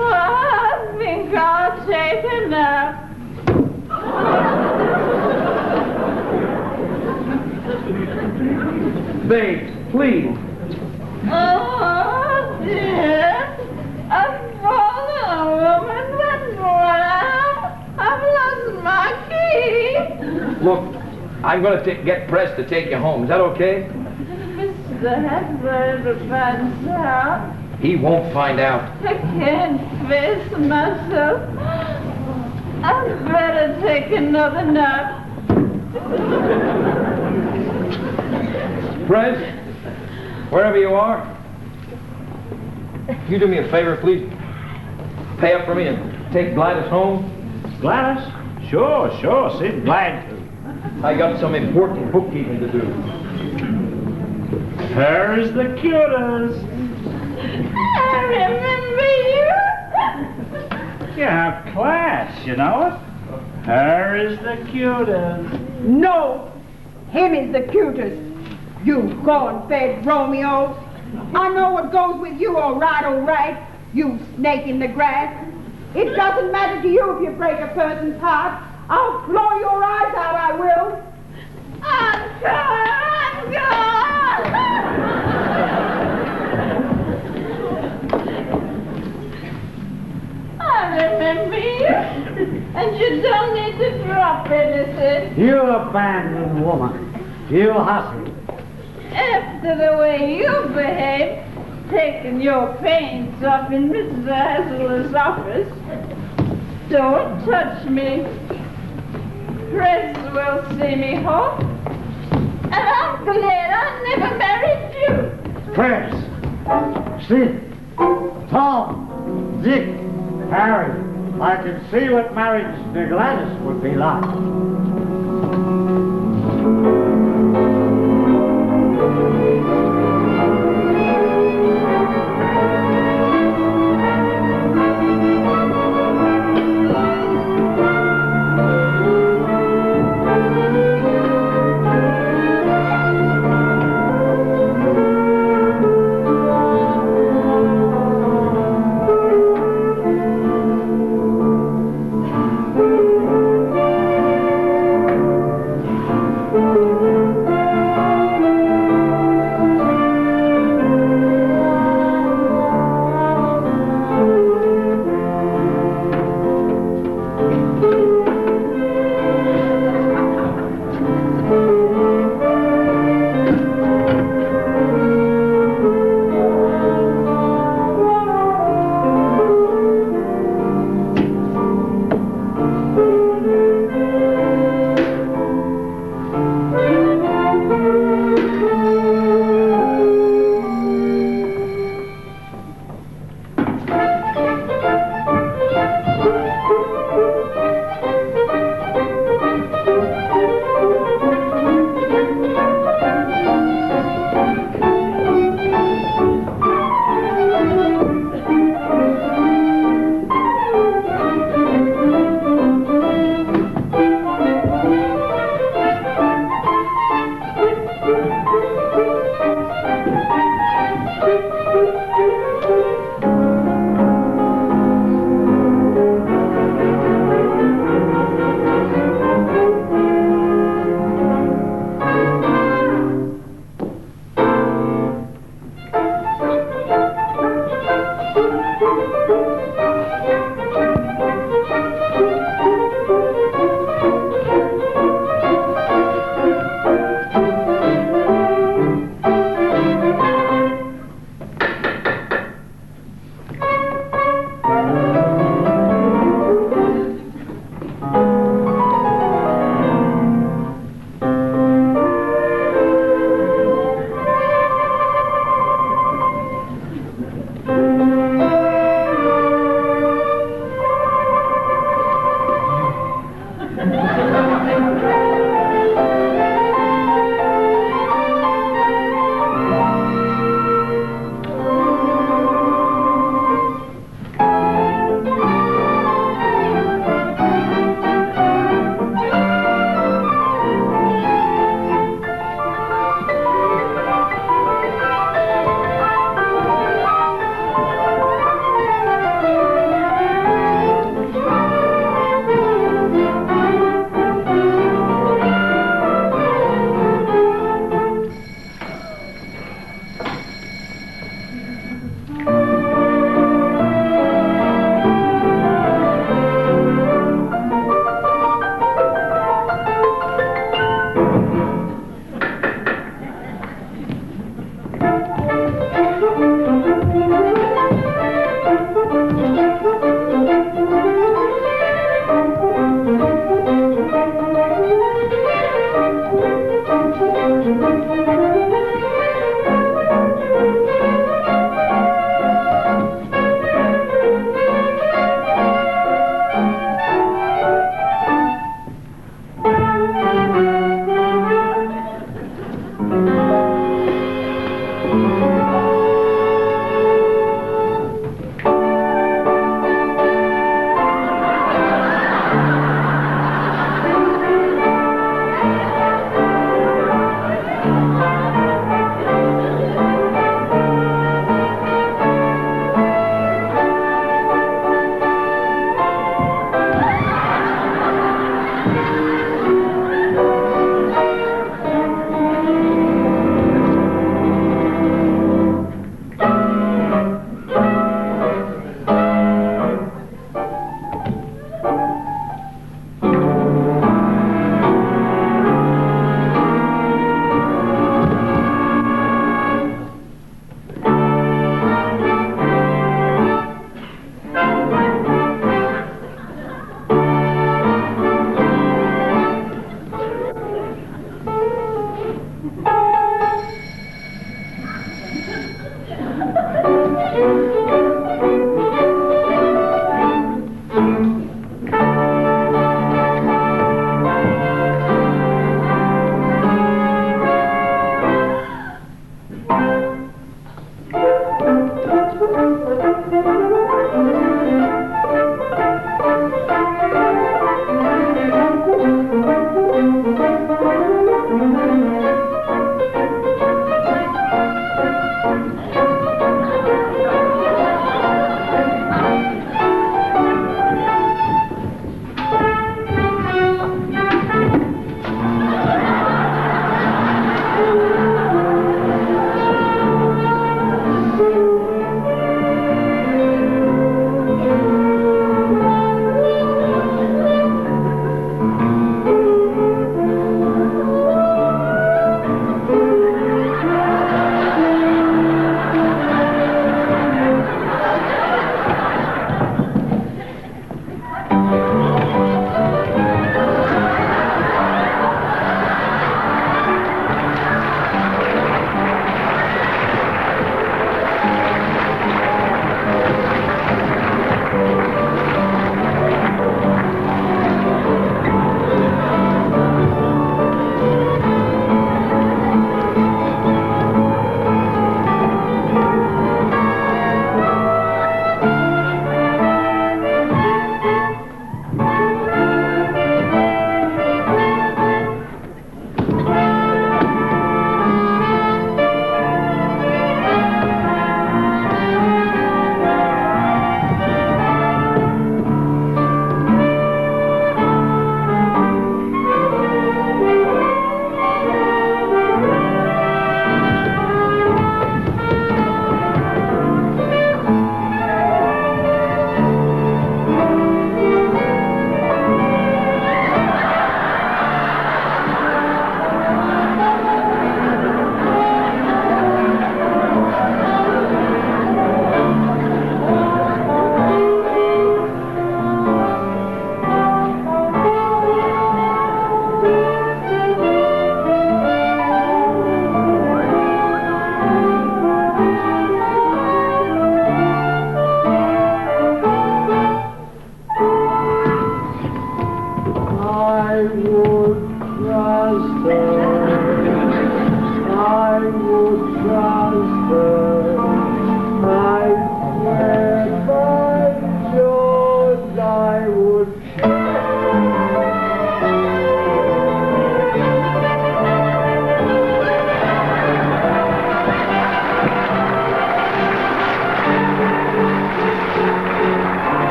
Oh, I think I'll take a nap. Babe, please. Oh, dear. I've fallen a woman, that's what I've lost my key. Look, I'm going to get Press to take you home. Is that okay? Mr. Hepburn finds out. He won't find out. I can't face myself. I'd better take another nap. Press, wherever you are, you do me a favor, please. Pay up for me and take Gladys home. Gladys? Sure, Sid, glad to. I got some important bookkeeping to do. Her is the cutest. I remember you. You have class. you know it. Her is the cutest. No, him is the cutest. You corn-fed Romeo. I know what goes with you, all right, you snake in the grass. It doesn't matter to you if you break a person's heart. I'll claw your eyes out, I will. Oscar! I remember you. And you don't need to drop anything. You abandoned woman. You hussy. After the way you behave, taking your pains off in Mrs. Hazel's office. Don't touch me. Press will see me home. And I'm glad I never married you. Chris, Sid, Tom, Dick, Harry, I can see what marriage to Gladys would be like.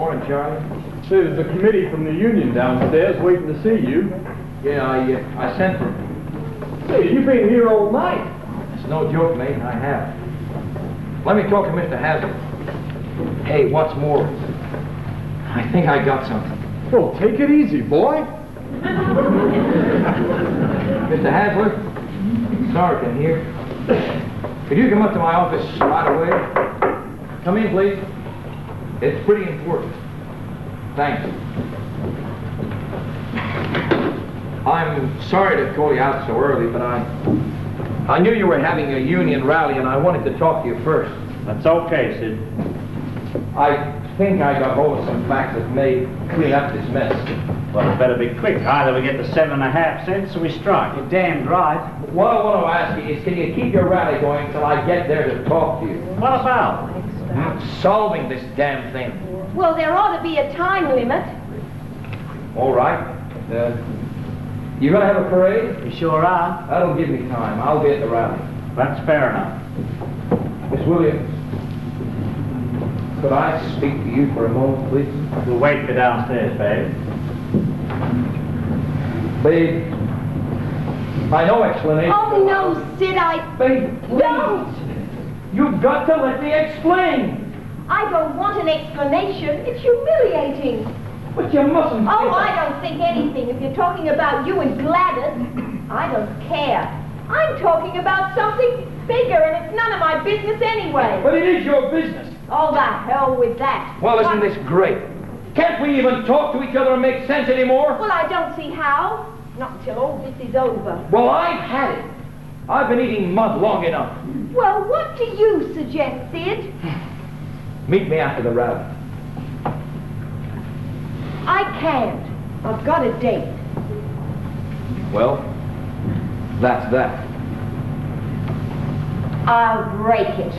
Morning, Charlie. There's a committee from the union downstairs waiting to see you. Yeah, I sent for him. Hey, you've been here all night. It's no joke, mate. I have. Let me talk to Mr. Hazard. Hey, what's more? I think I got something. Well, take it easy, boy. Mr. Hasler, Sergeant here. Could you come up to my office right away? Come in, please. It's pretty important. Thanks. I'm sorry to call you out so early, but I knew you were having a union rally, and I wanted to talk to you first. That's okay, Sid. I think I got hold of some facts that may clean up this mess. Well, it better be quick. Either we get the 7.5 cents or we strike. You're damned right. What I want to ask you is, can you keep your rally going till I get there to talk to you? What about? Solving this damn thing. Well, there ought to be a time limit. All right. You gonna have a parade? You sure are. That'll give me time. I'll be at the rally. That's fair enough. Miss Williams, could I speak to you for a moment, please? We'll wait for downstairs, babe. Babe, I know explanation. Oh, no, Sid, Babe, please. Don't! You've got to let me explain. I don't want an explanation. It's humiliating. But you mustn't. Oh, I don't think anything. If you're talking about you and Gladys, I don't care. I'm talking about something bigger, and it's none of my business anyway. But it is your business. Oh, the hell with that. Well, isn't this great? Can't we even talk to each other and make sense anymore? Well, I don't see how. Not until all this is over. Well, I've had it. I've been eating mud long enough. Well, what do you suggest, Sid? Meet me after the rally. I can't. I've got a date. Well, that's that. I'll break it.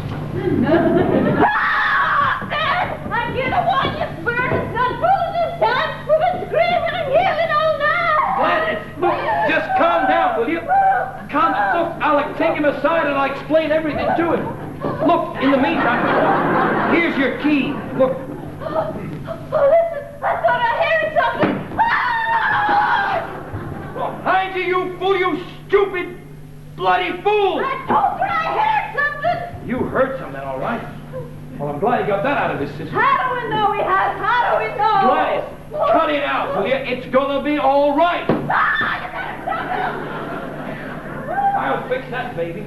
I'm here to warn you, Spurt. It's not fooling this time. We've been screaming and yelling all night. Gladys, look, just calm down, will you? Calm down. Look, I'll take him aside and I'll explain everything to him. Look, in the meantime, here's your key. Look. Oh, listen, I thought I heard something. Behind you, you fool, you stupid, bloody fool! I told you I heard something. You heard something, all right. Well, I'm glad he got that out of his system. How do we know he has? How do we know? Gladys, cut it out, will you? It's gonna be all right. I'll fix that, baby.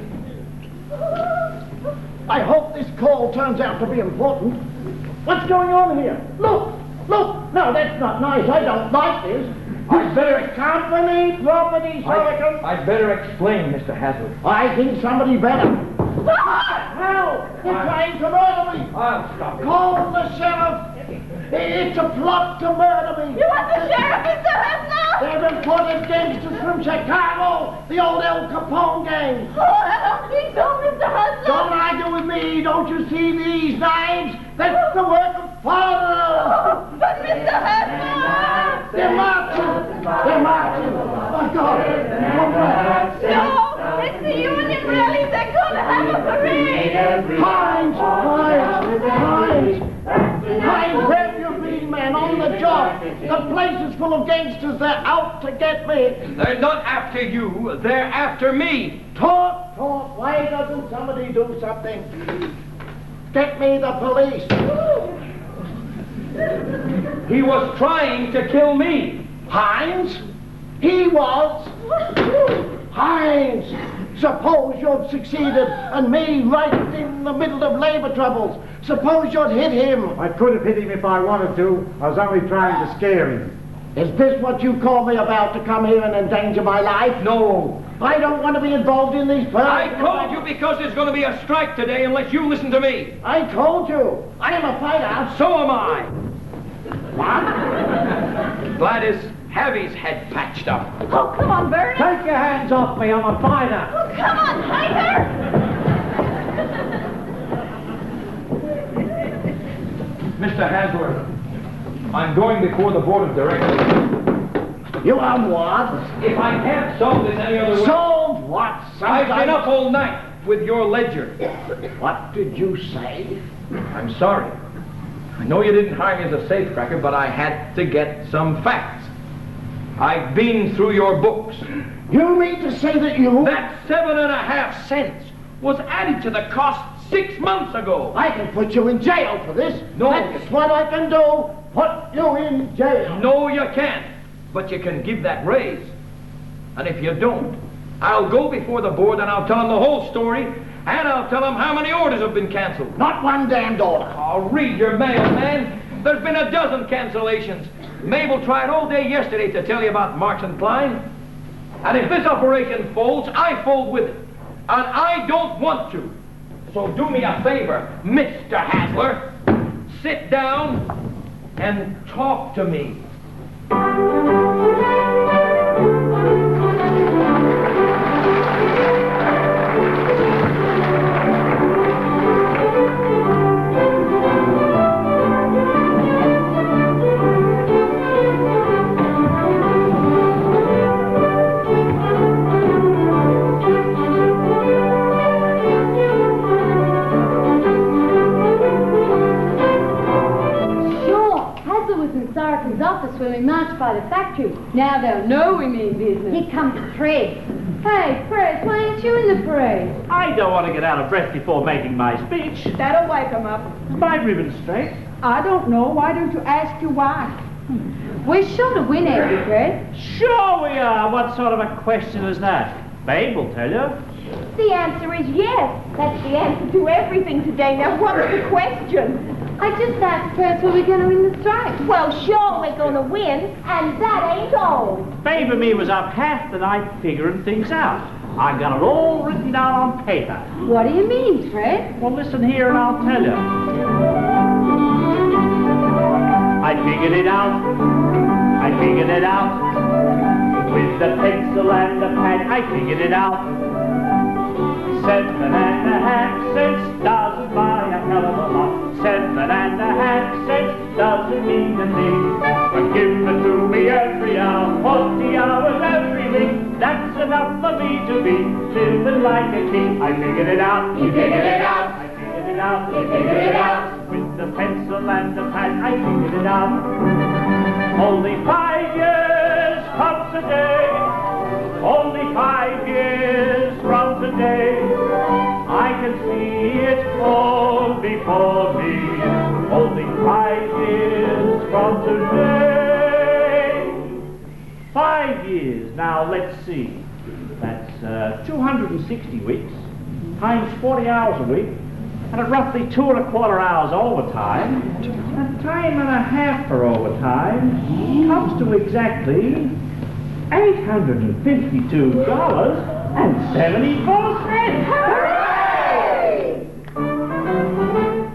I hope this call turns out to be important. What's going on here? Look! Look! No, that's not nice. I don't like this. I'd better company property, Silicon. I'd better explain, Mr. Hazard. I think somebody better. Help! They're trying to murder me. I'll stop it. Call the sheriff. It's a plot to murder me. You want the sheriff, Mr. Hessler? They're imported gangsters from Chicago, the old El Capone gang. Oh, I don't think so, Mr. Hessler. Don't argue with me. Don't you see these knives? That's the work of father. Oh, but Mr. Hessler! They're marching. They're marching. My God. No, it's the union rally. They're going to have a parade. Hines! Where have you been, man? On the job. The place is full of gangsters. They're out to get me. They're not after you. They're after me. Talk. Why doesn't somebody do something? Get me the police. He was trying to kill me. Hines? He was. Hines! Suppose you'd succeeded and me right in the middle of labor troubles. Suppose you'd hit him. I could have hit him if I wanted to. I was only trying to scare him. Is this what you call me about to come here and endanger my life? No. I don't want to be involved in these I told you because there's going to be a strike today unless you listen to me. I told you. I am a fighter. So am I. What? Gladys, have his head patched up. Oh, come on, Bernie. Take your hands off me, I'm a fighter. Oh, come on, Tiger. Mr. Hasler, I'm going before the board of directors. You are what? If I can't solve this any other way... Solve what? I've been up all night with your ledger. What did you say? I'm sorry. I know you didn't hire me as a safecracker, but I had to get some facts. I've been through your books. You mean to say that you... That 7.5 cents was added to the cost 6 months ago. I can put you in jail for this. No. That's what I can do. Put you in jail. No, you can't. But you can give that raise. And if you don't, I'll go before the board and I'll tell them the whole story, and I'll tell them how many orders have been canceled. Not one damned order. I'll read your mail, man. There's been a dozen cancellations. Mabel tried all day yesterday to tell you about Marks and Klein. And if this operation folds, I fold with it. And I don't want to. So do me a favor, Mr. Hasler. Sit down and talk to me. His office when we march by the factory. Now they'll know we mean business. Here comes Fred. Hey, Fred, why ain't you in the parade? I don't want to get out of breath before making my speech. That'll wake 'em up. Is my ribbon straight? I don't know. Why don't you ask your wife? We're sure to win, ain't we, Fred? Sure we are. What sort of a question is that? Babe will tell you. The answer is yes. That's the answer to everything today. Now, what's the question? I just asked Fred were we going to win the strike. Well, sure we're going to win, and that ain't all. Babe and me was up half the night figuring things out. I got it all written down on paper. What do you mean, Fred? Well, listen here and I'll tell you. I figured it out. I figured it out. With the pencil and the pad, I figured it out. 7.5 cents doesn't buy a hell of a lot. 7.5 cents doesn't mean a thing. But give it to me every hour, 40 hours every week. That's enough for me to be living like a king. I figured it out. You figured it out. I figured it out. You figured it out. With the pencil and the pad, I figured it out. Only 5 years from today. Only 5 years from today. I can see it all before me. Only 5 years from today. 5 years. Now let's see. That's 260 weeks times 40 hours a week, and at roughly 2¼ hours overtime. A time and a half for overtime comes to exactly $852.74. Hooray!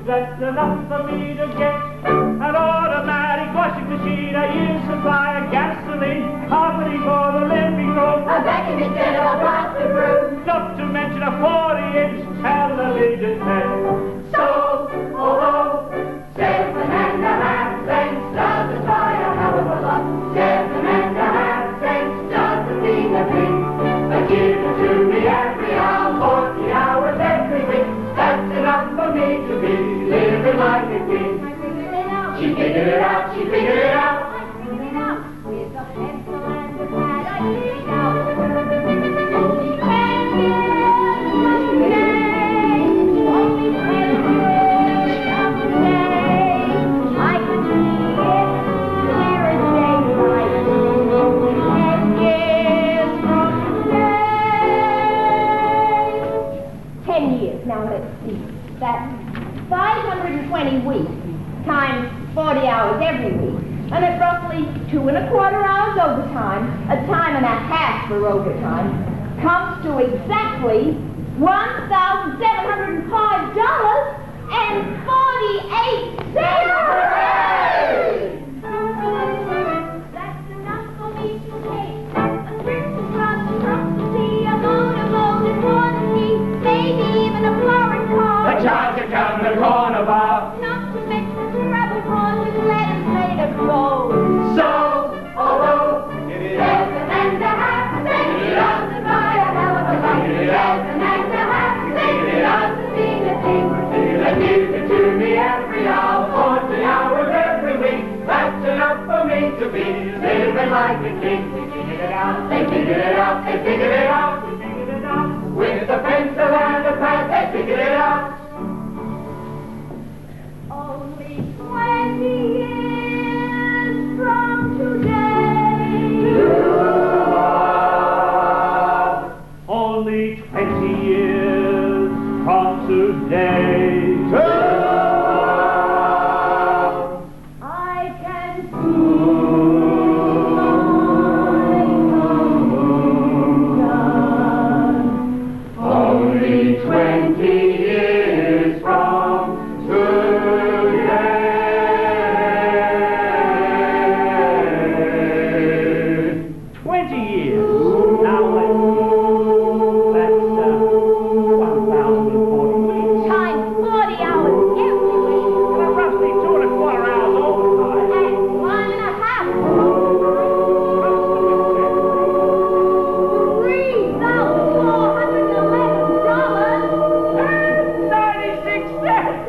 That's enough for me to get an automatic washing machine, a year's supply of gasoline, carpeting for the living room, A vacuum instead of a plastic room. not to mention a 40-inch television set. So, although 7.5 cents doesn't buy a hell of a lot, 7.5 cents doesn't mean a thing. But give it to me every hour, 40 hours every week. That's enough for me to be living like a king. She figured it out, she figured it out. I figured it out. With the pencil and the pad, I figured it out. Only 10 years from today. Only 10 years from today. I can see it clear as daylight. Only 10 years from today. 10 years. Now let's see. That's 520 weeks times 40 hours every week. And at roughly 2¼ hours overtime, a time and a half for overtime, comes to exactly $1,705.48. That's enough for me to take a trip across the sea, a motorboat and maybe even a foreign car. The child can come to the corner bar. Not to mention travel drawn with letters made of gold. So, although 7.5 cents doesn't buy a hell of a lot, 7.5 cents doesn't mean a thing. But give it to me every hour, 40 living like a king. They figured it out, they figured it out, they figured it out, they figured it out. With a pencil and a pad, they figured it out. Only 20 years from today. Only 20 years from today. I can see Only 20 years from today. 20 years. Now let's see. That's 1,040 weeks. times 40 hours every week. Well, roughly 2¼ hours overtime. And 96 cents.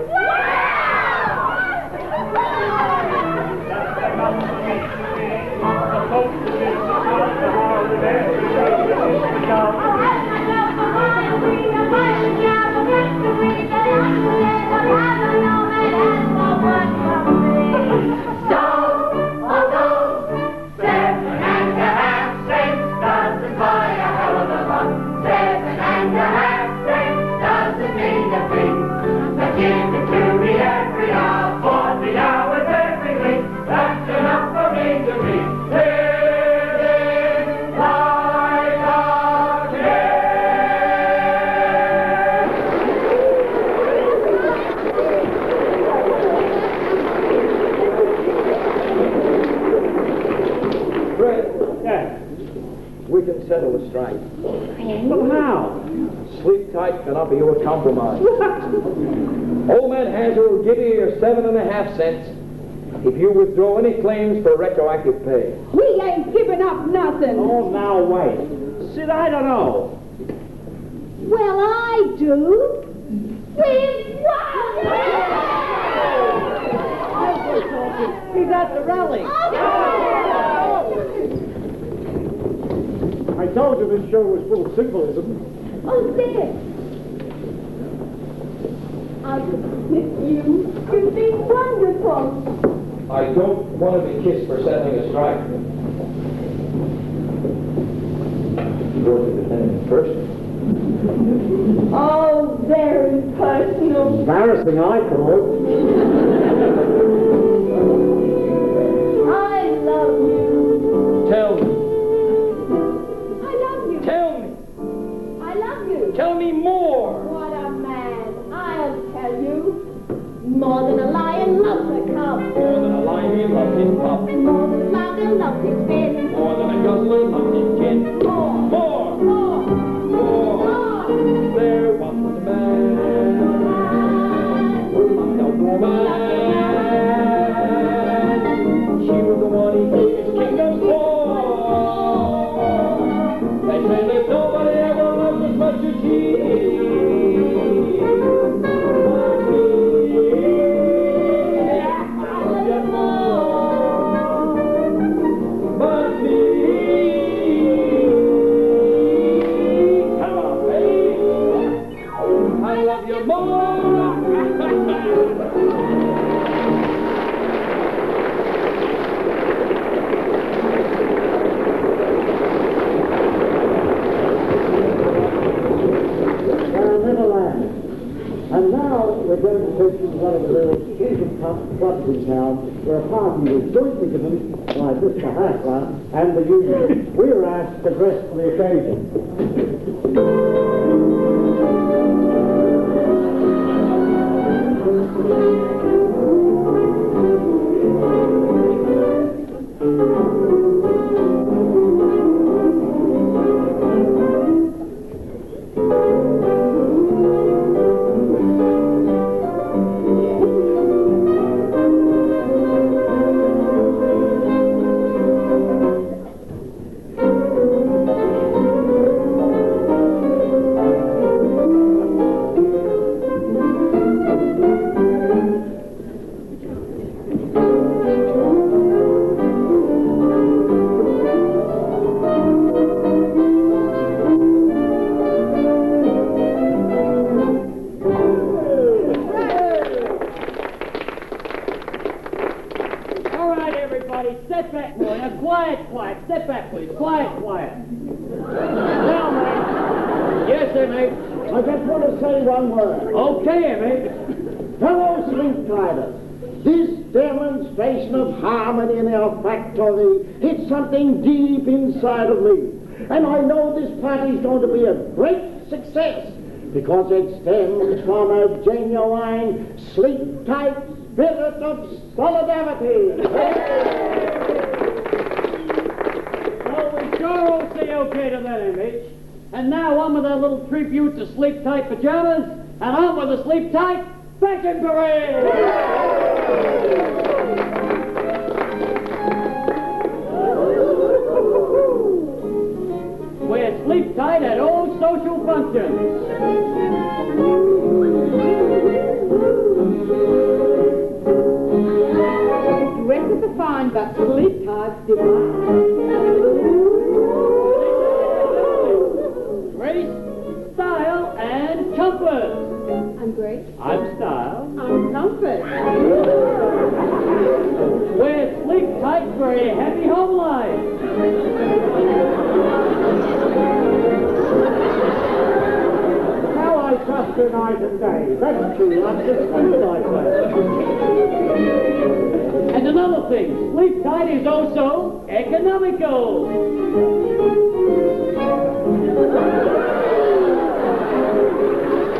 We can settle the strike. Well, how? Sleep tight cannot be your compromise. Old man Hazard will give you your 7½ cents if you withdraw any claims for retroactive pay. We ain't giving up nothing. Oh, now wait. Sid, I don't know. Well, I do. We've won! He's at the rally. I told you this show was full of symbolism. Oh, there. I could kiss you. You'd be wonderful. I don't want to be kissed for settling a strike. You're the defendant first. Oh, very personal. Embarrassing, I thought. I love you. Tell me. I love you. Tell me. I love you. Tell me more. What a man. I'll tell you. More than a lion loves a cub. More than a lion loves his pup. More than a flounder loves his fin. More than a guzzler loves his gin. More. More. More. More. There once was a man who loved a woman. She was the one he gave his kingdom for. They say that nobody ever loved as much as he. And now we're going to take you to one of the little clubs in town where a party was jointly given by Mr. Hassler and the union. We were asked to dress for the occasion. right, everybody, step back more. Now, quiet, quiet. Step back, please. Quiet, quiet. Now, mate. Yes, mate. I just want to say one word. Okay, mate. Fellow sleep-tiders, this demonstration of harmony in our factory hit something deep inside of me. And I know this party's going to be a great success because it stems from a genuine sleep-tight spirit of solidarity. Well, we sure all say okay to that image. And now on with our little tribute to sleep-tight pajamas, and on with the sleep-tight fashion parade! We're sleep-tight at all social functions. Dresses are fine, but sleep tight's divine. Grace, style, and comfort. I'm great. I'm style. I'm comfort. We're sleep tight for a happy home life. How I trust you night and day. That's true. That's just sleep like that. And another thing, sleep tight is also economical.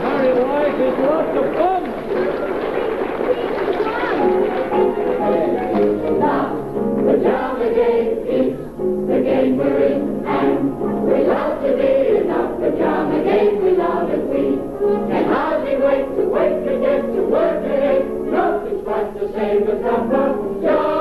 Married life is lots of fun. Pajama game is the game we're in, and we love to be in the pajama game. We love it, we can hardly wait to wake and get to work again. Nothing's quite the same as the pajama game.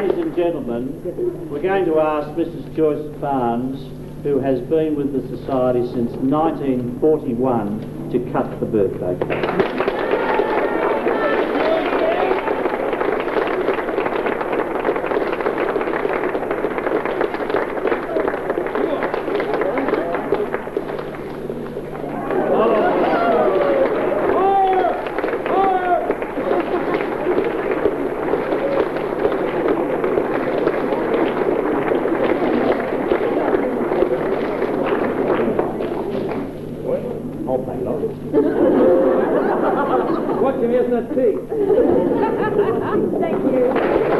ladies and gentlemen, we're going to ask Mrs. Joyce Barnes, who has been with the Society since 1941, to cut the birthday cake. Watch him, here's that tea. Thank you.